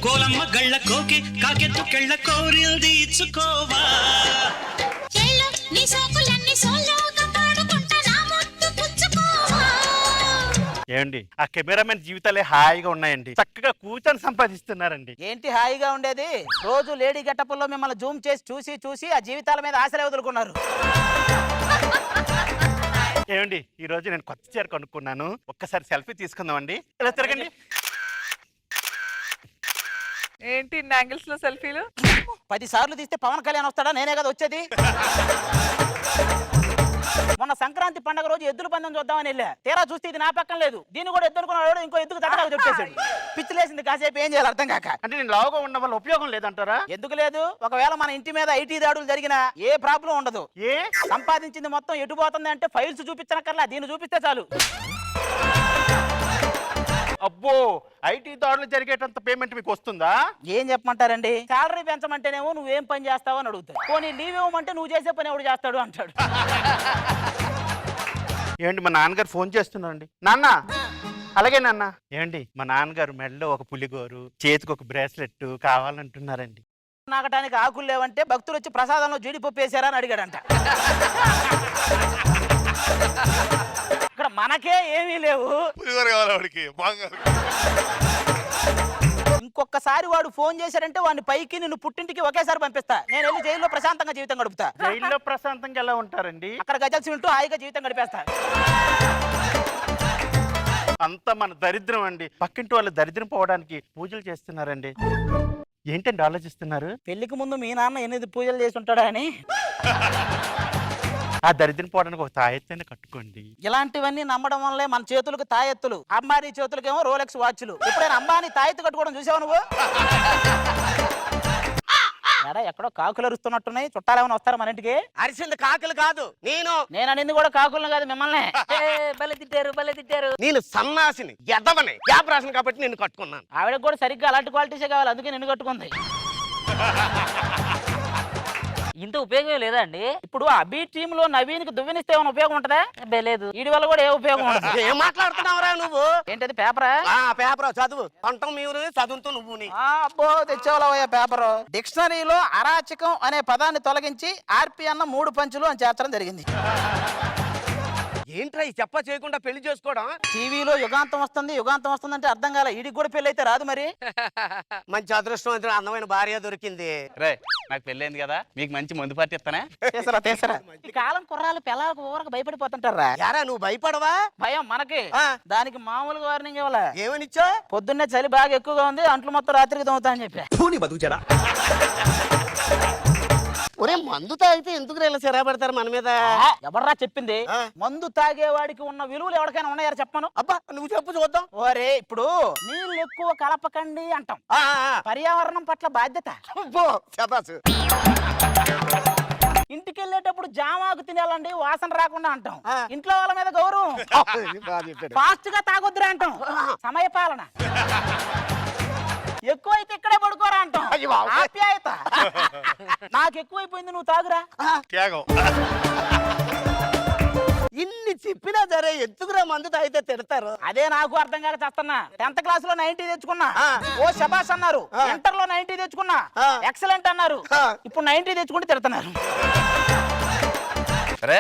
[SPEAKER 1] కోలమ్మ గళ్ళ కోకి కాకెత్తు కెళ్ళ కోరిల్ది ఇచ్చుకోవా.
[SPEAKER 5] నీ సోకులన్నీ సోలోగా పాడుకుంటా నా ముద్దు పుచ్చుకోవా.
[SPEAKER 8] ఏమండి ఆ కెమెరామెన్ జీవితాలే హాయిగా ఉన్నాయండి, చక్కగా కూర్చొని సంపాదిస్తున్నారండి.
[SPEAKER 3] ఏంటి హాయిగా ఉండేది? రోజు లేడీ గెటప్లో మిమ్మల్ని జూమ్ చేసి చూసి చూసి ఆ జీవితాల మీద ఆశలే వదులుకున్నారు.
[SPEAKER 8] ఏమండి ఈ రోజు నేను కొత్త చీర కొనుక్కున్నాను, ఒక్కసారి సెల్ఫీ తీసుకుందామండి. ఇలా తిరగండి.
[SPEAKER 12] ఏంటి యాంగిల్స్ లో సెల్ఫీలు?
[SPEAKER 3] 10 సార్లు తీస్తే పవన్ కళ్యాణ్ వస్తాడా? నేనే కదా వచ్చేది. మొన్న సంక్రాంతి పండుగ రోజు ఎద్దుల పందెం చూద్దామని వెళ్ళా, తీరా చూస్తే ఇది నా పక్కన లేదు. దీన్ని కూడా ఎద్దునుకున్నాడు, ఇంకో ఎద్దుకు తగ్గ చెప్పేశాడు. పిచ్చిలేసింది, కాసేపు ఏం చేయాలి అర్థం కాక.
[SPEAKER 8] అంటే నేను లావుగా ఉండడం వల్ల ఉపయోగం లేదంటారా?
[SPEAKER 3] ఎందుకు లేదు? ఒకవేళ మన ఇంటి మీద ఐటీ దాడులు జరిగినా ఏ ప్రాబ్లం ఉండదు.
[SPEAKER 8] ఏ
[SPEAKER 3] సంపాదించింది మొత్తం ఎటు పోతుంది అంటే ఫైల్స్ చూపించనక్కర్లా, దీన్ని చూపిస్తే చాలు.
[SPEAKER 8] అబ్బో, ఐటీ దాడులు జరిగేటంత పేమెంట్ మీకు వస్తుందా?
[SPEAKER 3] ఏం చెప్పమంటారండి, సాలరీ పెంచమంటేనేమో నువ్వేం పని చేస్తావు అని అడుగుతాడు. పోనీ లీవ్ ఇవ్వమంటే నువ్వు చేసే పని ఎవడు చేస్తాడు అంటాడు.
[SPEAKER 8] ఏమండి మా నాన్నగారు ఫోన్ చేస్తున్నారండి. నాన్న అలాగే నాన్న. ఏమండి మా నాన్నగారు మెడలో ఒక పులిగోరు, చేతికి ఒక బ్రేస్లెట్ కావాలంటున్నారండి.
[SPEAKER 3] నాకటానికి ఆకులు లేవంటే భక్తులు వచ్చి ప్రసాదంలో జీడిపప్పు వేసారా అని అడిగాడంట. ఇక్కడ మనకే ఏమీ లేవు, ఇంకొకసారి వాడు ఫోన్ చేశాడంటే వాడిని పైకి నిన్ను పుట్టింటికి ఒకేసారి పంపిస్తా. నేను వెళ్ళి జైల్లో ప్రశాంతంగా జీవితం గడుపుతా.
[SPEAKER 8] జైల్లో ప్రశాంతంగా ఎలా ఉంటారండి?
[SPEAKER 3] అక్కడ గజల్సి వింటూ హాయిగా జీవితం గడిపేస్తా.
[SPEAKER 8] అంతా మన దరిద్రం అండి. పక్కింటి వాళ్ళు దరిద్రం పోవడానికి పూజలు చేస్తున్నారండి. ఏంటండి ఆలోచిస్తున్నారు?
[SPEAKER 3] పెళ్లికి ముందు మీ నాన్న 8 పూజలు చేసి ఉంటాడా అని.
[SPEAKER 8] ఆ దరిద్రం పోవడానికి ఒక తాయెత్తైనా కట్టుకోండి.
[SPEAKER 3] ఇలాంటివన్నీ నమ్మడం వల్లే మన చేతులకు తాయెత్తులు, అంబానీ చేతులకేమో రోలెక్స్ వాచ్లు. ఎప్పుడైనా అంబానీ తాయెత్తు కట్టుకోవడం చూసావు నువ్వు? ఎడా ఎక్కడో కాకులు అరుస్తున్నట్టున్నాయి. చుట్టాలు ఏమైనా వస్తారా మన ఇంటికి?
[SPEAKER 9] అరిసింది కాకులు కాదు, నేను
[SPEAKER 3] అనింది కూడా కాకులను కాదు మిమ్మల్ని.
[SPEAKER 2] భలే తిట్టారు, భలే తిట్టారు.
[SPEAKER 9] నేను సన్నాసిని ఎదవని గ్యాప్ రాసిన కాబట్టి నేను కట్టుకున్నాను.
[SPEAKER 3] ఆవిడకి కూడా సరిగ్గా అలాంటి క్వాలిటీసే కావాలి, అందుకే నిన్ను కట్టుకుంది.
[SPEAKER 2] ఇంత ఉపయోగం లేదా అండి?
[SPEAKER 3] ఇప్పుడు అభి టీమ్ లో నవీన్ కి దువ్వెనిస్తే ఏమైనా ఉపయోగం ఉంటదా?
[SPEAKER 2] లేదు.
[SPEAKER 3] వీడి వల్ల కూడా ఏ ఉపయోగం ఉండదు.
[SPEAKER 9] ఏం మాట్లాడుతున్నావురా నువ్వు?
[SPEAKER 3] ఏంటది పేపరా?
[SPEAKER 9] పేపర్ చదువు. పంటం మీరు చదువుతూ నువ్వు.
[SPEAKER 3] అబ్బో తెచ్చేవాళ్ళ పేపర్. డిక్షనరీలో అరాచకం అనే పదాన్ని తొలగించి ఆర్పి అన్న 3 పంచులు అని చేర్చడం జరిగింది.
[SPEAKER 9] ఏంట్రా ఈ చెప్ప చేయకుండా పెళ్లి చేసుకోవడం?
[SPEAKER 3] టీవీలో యుగాంతం వస్తుంది యుగాంతం వస్తుంది అంటే అర్థం కాలే. ఈడికి కూడా పెళ్లి అయితే రాదు మరి.
[SPEAKER 9] మంచి అదృష్టవంతుడు అందమైన భార్య దొరికింది.
[SPEAKER 8] రే నాకు పెళ్ళైంది కదా, మీకు మంచి మందు పార్టీ ఇస్తానే.
[SPEAKER 3] తీసరా. ఈ కాలం కుర్రాలు పిల్లలకు ఊరకు భయపడిపోతుంటారా?
[SPEAKER 9] యారా నువ్వు భయపడవా?
[SPEAKER 3] భయం మనకి. దానికి మామూలుగా వార్నింగ్ ఇవ్వాల.
[SPEAKER 9] ఏమనిచ్చా?
[SPEAKER 3] పొద్దున్నే చలి బాగా ఎక్కువగా ఉంది, అంట్లు మొత్తం రాత్రికి తోముతా అని చెప్పా.
[SPEAKER 9] ఒరే మందు తాగితే ఎందుకు ఇలా సిరా పెడతారు మన మీద?
[SPEAKER 3] ఎవర్రా చెప్పింది? మందు తాగేవాడికి ఉన్న విలువలు ఎవరికైనా ఉన్నాయా చెప్పను.
[SPEAKER 9] అబ్బా నువ్వు చెప్పు చూద్దాం.
[SPEAKER 3] ఓరే ఇప్పుడు నీళ్ళు ఎక్కువ కలపకండి అంటాం, పర్యావరణం పట్ల బాధ్యత. ఇంటికి వెళ్ళేటప్పుడు జామాకు తినాలండి వాసన రాకుండా అంటాం. ఇంట్లో వాళ్ళ మీద గౌరవం. ఫాస్ట్ గా తాగొద్దురా అంటాం, సమయ పాలన. ఎక్కువైతే ఇక్కడే పడుకోరా అంటాం, ఆప్యాయత. నాకు ఎక్కువైపోయింది నువ్వు తాగురా.
[SPEAKER 9] ఇన్ని చెప్పినా సరే ఎందుకురా మందు తాగితే తిడతారు?
[SPEAKER 3] అదే నాకు అర్థం కాక చేస్తున్నా. 10th క్లాస్ లో 90 తెచ్చుకున్నా, ఓ శబాష్ అన్నారు. ఇంటర్ లో 90 తెచ్చుకున్నా, ఎక్సలెంట్ అన్నారు. ఇప్పుడు 90 తెచ్చుకుంటే తిడుతున్నారు.
[SPEAKER 8] సరే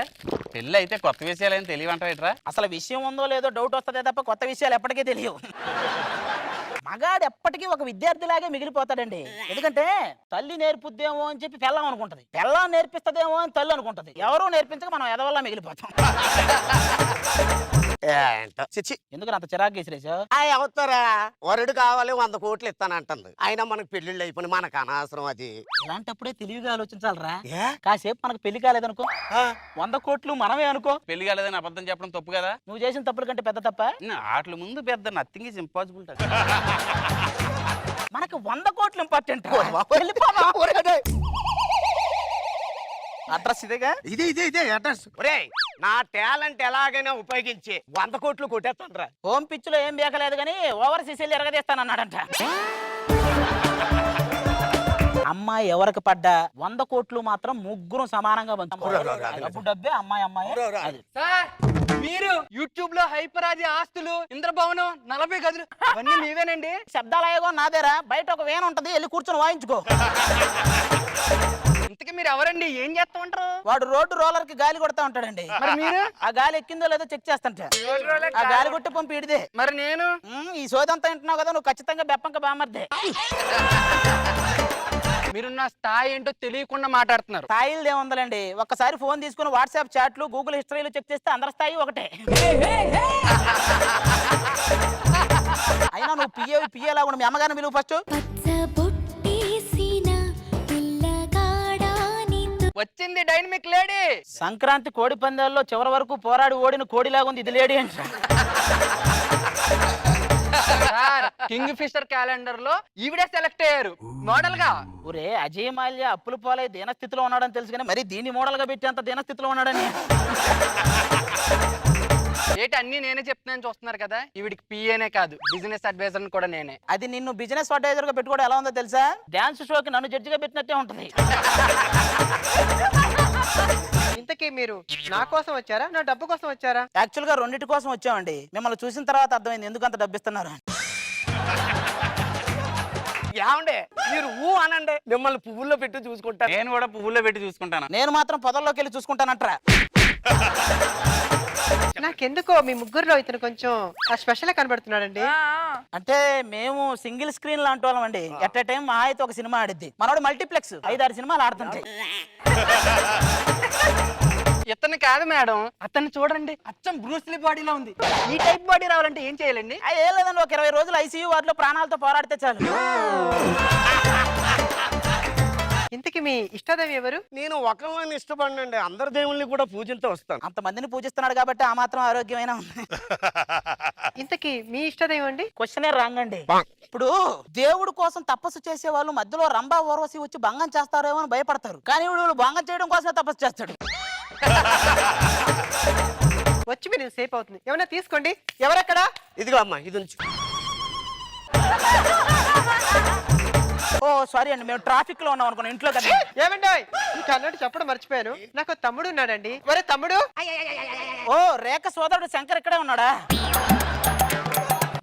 [SPEAKER 8] పెళ్ళి అయితే కొత్త విషయాలు తెలియవంటారా?
[SPEAKER 3] అసలు విషయం ఉందో లేదో డౌట్ వస్తుందే తప్ప కొత్త విషయాలు ఎప్పటికీ తెలియవు. మగాడు ఎప్పటికీ ఒక విద్యార్థిలాగే మిగిలిపోతాడండి. ఎందుకంటే తల్లి నేర్పుద్దేమో అని చెప్పి పెళ్ళం అనుకుంటది, పెళ్ళం నేర్పిస్తదేమో అని తల్లి అనుకుంటది. ఎవరూ నేర్పించక మనం ఎదవల్లా మిగిలిపోతాం. ఎందుకు అంత చిరాకు గీసిరేసావు?
[SPEAKER 9] అవుతారా వరుడు కావాలి 100 కోట్లు ఇస్తానంటుంది. అయినా మనకు పెళ్లిళ్ళు అయిపోయి మనకు అనవసరం అది.
[SPEAKER 3] ఇలాంటప్పుడే తెలివిగా ఆలోచించాలరా. కాసేపు మనకు పెళ్లి కాలేదనుకో, 100 కోట్లు మనమే అనుకో.
[SPEAKER 8] పెళ్లి కాలేదని అబద్ధం చెప్పడం తప్పు కదా?
[SPEAKER 3] నువ్వు చేసిన తప్పుల కంటే పెద్ద తప్ప
[SPEAKER 8] వాటి ముందు పెద్ద నథింగ్ ఇస్ ఇంపాసిబుల్.
[SPEAKER 3] మనకు 100 కోట్లు ఇంపార్టెంట్. అడ్రస్ ఇదేగా?
[SPEAKER 9] ఇదే అడ్రస్. ఒరేయ్ నా టాలెంట్ ఎలాగైనా ఉపయోగించి 100 కోట్లు కొట్టేస్తాను.
[SPEAKER 3] హోమ్ పిచ్ లో ఏం బేకలేదు కానీ ఓవర్ సీసీలు ఎరగదీస్తానన్నాడంట. అమ్మాయి ఎవరికి పడ్డా 100 కోట్లు మాత్రం ముగ్గురు సమానంగా పంచుకోవాలి. డబ్బే అమ్మాయి అది.
[SPEAKER 4] మీరు యూట్యూబ్ లో హైపరాది ఆస్తులు, ఇంద్రభవనం, 40 గదులు అవన్నీ మీవేనండి?
[SPEAKER 3] శబ్దాలయగో నాదేరా. బయట ఒక వేన్ ఉంటది, వెళ్ళి కూర్చొని వాయించుకో.
[SPEAKER 4] ఇంతకీ మీరు ఎవరండి? ఏం చేస్తా ఉంటారు?
[SPEAKER 3] వాడు రోడ్డు రోలర్ కి గాలి కొడతా ఉంటాడండి.
[SPEAKER 4] మరి మీరు?
[SPEAKER 3] ఆ గాలి ఎక్కిందో లేదో చెక్ చేస్తంట. ఆ గాలి కొట్టి పంపి ఇడిదే.
[SPEAKER 4] మరి నేను
[SPEAKER 3] ఈ సోదంతా వింటున్నావు కదా, నువ్వు ఖచ్చితంగా బెప్పంక బామర్దే.
[SPEAKER 4] మీరు నా స్థాయి ఏంటో తెలియకుండా మాట్లాడుతున్నారు.
[SPEAKER 3] స్థాయిలు ఏముందండి, ఒక్కసారి ఫోన్ తీసుకుని వాట్సాప్ చాట్లు, గూగుల్ హిస్టరీలు చెక్ చేస్తే అందరి స్థాయి ఒకటే. అయినా నువ్వు పిఏ లాగా మీ అమ్మగారిని పిలువు ఫస్ట్.
[SPEAKER 4] వచ్చింది డైనమిక్ లేడీ.
[SPEAKER 3] సంక్రాంతి కోడి పందాల్లో చివరి వరకు పోరాడి ఓడిన కోడిలాగా ఉంది ఇది లేడీ అంట.
[SPEAKER 4] కింగ్ ఫిషర్ క్యాలెండర్ లో ఈవిడే సెలెక్ట్ అయ్యారు మోడల్ గా.
[SPEAKER 3] ఒరే అజయ్ మాల్యా అప్పుల పాలై దీనస్థితిలో ఉన్నాడని తెలుసు కానీ మరి దీన్ని మోడల్ గా పెట్టి అంత దీనస్థితిలో ఉన్నాడని.
[SPEAKER 4] ఏంటి అన్ని నేనే చెప్తున్నాను చూస్తున్నారు కదా. ఈవిడికి పిఏనే కాదు బిజినెస్ అడ్వైజర్ కూడా నేనే.
[SPEAKER 3] అది నిన్ను బిజినెస్ అడ్వైజర్ గా పెట్టుకోవడం ఎలా ఉందో తెలుసా? డాన్స్ షోకి నన్ను జడ్జిగా పెట్టినట్టే ఉంటది.
[SPEAKER 4] ఇంతకీ మీరు నా కోసం వచ్చారా, నా డబ్బు కోసం వచ్చారా?
[SPEAKER 3] యాక్చువల్ గా రెండింటి కోసం వచ్చామండి. మిమ్మల్ని చూసిన తర్వాత అర్థమైంది ఎందుకు అంత డబ్బిస్తున్నారు.
[SPEAKER 9] ఏమండే మీరు అనండి, మిమ్మల్ని పువ్వుల్లో పెట్టి చూసుకుంటాను.
[SPEAKER 8] నేను కూడా పువ్వుల్లో పెట్టి చూసుకుంటాను.
[SPEAKER 3] నేను మాత్రం పొదల్లోకి వెళ్ళి చూసుకుంటానంటరా.
[SPEAKER 4] నాకెందుకో మీ ముగ్గురులో ఇతను కొంచెం స్పెషల్ కనబడుతున్నాడండి.
[SPEAKER 3] అంటే మేము సింగిల్ స్క్రీన్ లాంటి వాళ్ళం అండి. ఎట్ ఎ టైం మా అయితే ఒక సినిమా ఆడిద్ది, మనోడు మల్టీప్లెక్స్ 5-6 సినిమాలు ఆడుతుంటాయి.
[SPEAKER 4] ఇతను కాదు మేడం, అతన్ని చూడండి అచ్చం బ్రూస్లీ బాడీలో ఉంది. ఈ టైప్ బాడీ రావాలంటే ఏం చేయాలండి?
[SPEAKER 3] ఏం లేదండి, ఒక 20 రోజులు ఐసీయూ వార్డులో ప్రాణాలతో పోరాడితే చాలు.
[SPEAKER 4] ఇంతకీ మీ ఇష్టదైవం ఎవరు?
[SPEAKER 9] నేను ఒకళ్ళని ఇష్టపడినండి, అందరి దేవుళ్ళని కూడా పూజలతో వస్తాను.
[SPEAKER 3] అంతమందిని పూజిస్తున్నాడు కాబట్టి ఆ మాత్రం ఆరోగ్యమైన ఉంది.
[SPEAKER 4] ఇంతకీ మీ ఇష్టదైవం అండి?
[SPEAKER 3] క్వశ్చనే రాంగ్ అండి. ఇప్పుడు దేవుడు కోసం తపస్సు చేసే వాళ్ళు మధ్యలో రంభా ఊర్వశి వచ్చి భంగం చేస్తారేమో అని భయపడతారు, కానీ వీళ్ళు భంగం చేయడం కోసమే తపస్సు చేస్తాడు.
[SPEAKER 4] వచ్చి మీరు సేఫ్ అవుతుంది, ఏమన్నా తీసుకోండి. ఎవరెక్కడ?
[SPEAKER 9] ఇదిగో అమ్మా, ఇది ఉంచు.
[SPEAKER 3] ఓ సారీ అండి, మేము ట్రాఫిక్ లో ఉన్నాం అనుకున్నాం, ఇంట్లో కదా.
[SPEAKER 4] ఏమండి మీకు అన్నట్టు చెప్పడం మర్చిపోయాను, నాకు తమ్ముడు ఉన్నాడండి. ఒరే తమ్ముడు.
[SPEAKER 3] ఓ రేఖ సోదరుడు శంకర్ ఇక్కడే ఉన్నాడా?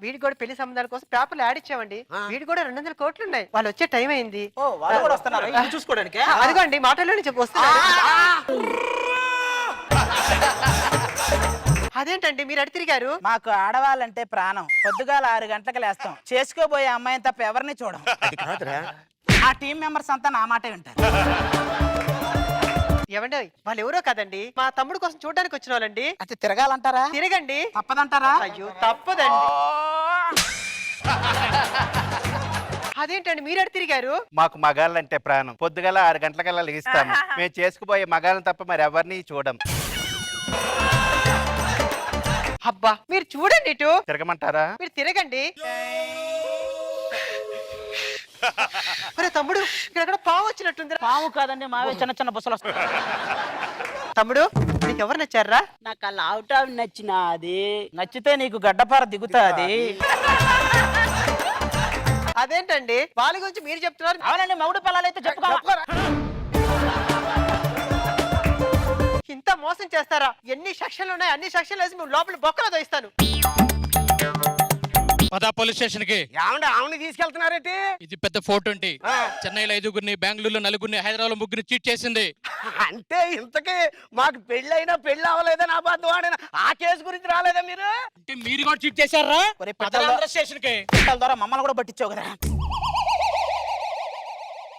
[SPEAKER 4] వీడి కూడా పెళ్లి సంబంధాల కోసం పేపర్లు యాడ్ ఇచ్చామండి. వీడి కూడా 200 కోట్లు ఉన్నాయి. వాళ్ళు వచ్చే టైం అయింది.
[SPEAKER 3] ఓ వాళ్ళు కూడా వస్తున్నారు ఇది చూసుకోవడానికి.
[SPEAKER 4] అదిగోండి మాటల్లోనే వస్తున్నారు. అదేంటండి మీరు అడి తిరిగారు?
[SPEAKER 3] మాకు ఆడవాళ్ళంటే ప్రాణం. పొద్దుగాల 6 గంటలకు లేస్తాం, చేసుకోబోయే అమ్మాయిని తప్ప ఎవరిని చూడం. ఆ టీం మెంబర్స్ అంతా నా మాటే వింటారు.
[SPEAKER 4] ఏమండి వాళ్ళు ఎవరో కదండి, మా తమ్ముడు కోసం చూడడానికి వచ్చిన వాళ్ళండి.
[SPEAKER 3] అయితే తిరగాలంటారా?
[SPEAKER 4] తిరగండి.
[SPEAKER 3] తప్పదంటారా?
[SPEAKER 4] అయ్యో తప్పదండి. అదేంటండి మీరు అడి తిరిగారు?
[SPEAKER 7] మాకు మగాళ్ళంటే ప్రాణం. పొద్దుగల 6 గంటలకల్లా లెగిస్తాము. మేము చేసుకుపోయే మగాళ్ళని తప్ప మరి ఎవరిని చూడం.
[SPEAKER 4] అబ్బా మీరు చూడండి, ఇటు
[SPEAKER 7] తిరగమంటారా?
[SPEAKER 4] మీరు తిరగండి. తమ్ముడు ఇక్కడ పాము వచ్చినట్టుంది.
[SPEAKER 3] పాము కాదండి, మావే చిన్న చిన్న బుసలు వస్తాయి.
[SPEAKER 4] తమ్ముడు నీకు ఎవరు నచ్చారా?
[SPEAKER 3] నాకు ఆ లావుటావి నచ్చినాది. నచ్చితే నీకు గడ్డపార దిగుతాది.
[SPEAKER 4] అదేంటండి వాళ్ళ గురించి మీరు చెప్తున్నారు?
[SPEAKER 3] అవునండి, మగుడు పిల్లలైతే చెప్పుకోరా.
[SPEAKER 4] ఇంత మోసం చేస్తారా? ఎన్ని సెక్షన్లు ఉన్నాయి, అన్ని సెక్షన్లు వేసి మేము లోపల బొక్కలో దోయిస్తాను.
[SPEAKER 10] పదా పోలీస్ స్టేషన్ కి.
[SPEAKER 9] ఏమంటే ఆవిడని తీసుకెళ్తున్నారేంటి?
[SPEAKER 10] ఇది పెద్ద 420. చెన్నైలో 5గురిని, బెంగళూరులో 4గురిని, హైదరాబాద్ లో 3 చీట్ చేసింది.
[SPEAKER 9] అంటే ఇంతకీ మాకు పెళ్ళైనా పెళ్ళి అవ్వలేదని అబద్ధం ఆడిన ఆ కేసు గురించి రాలేదా మీరు?
[SPEAKER 10] అంటే మీరు కూడా చీట్ చేశారా?
[SPEAKER 3] స్టేషన్ కి ద్వారా మమ్మల్ని కూడా పట్టించావు కదా.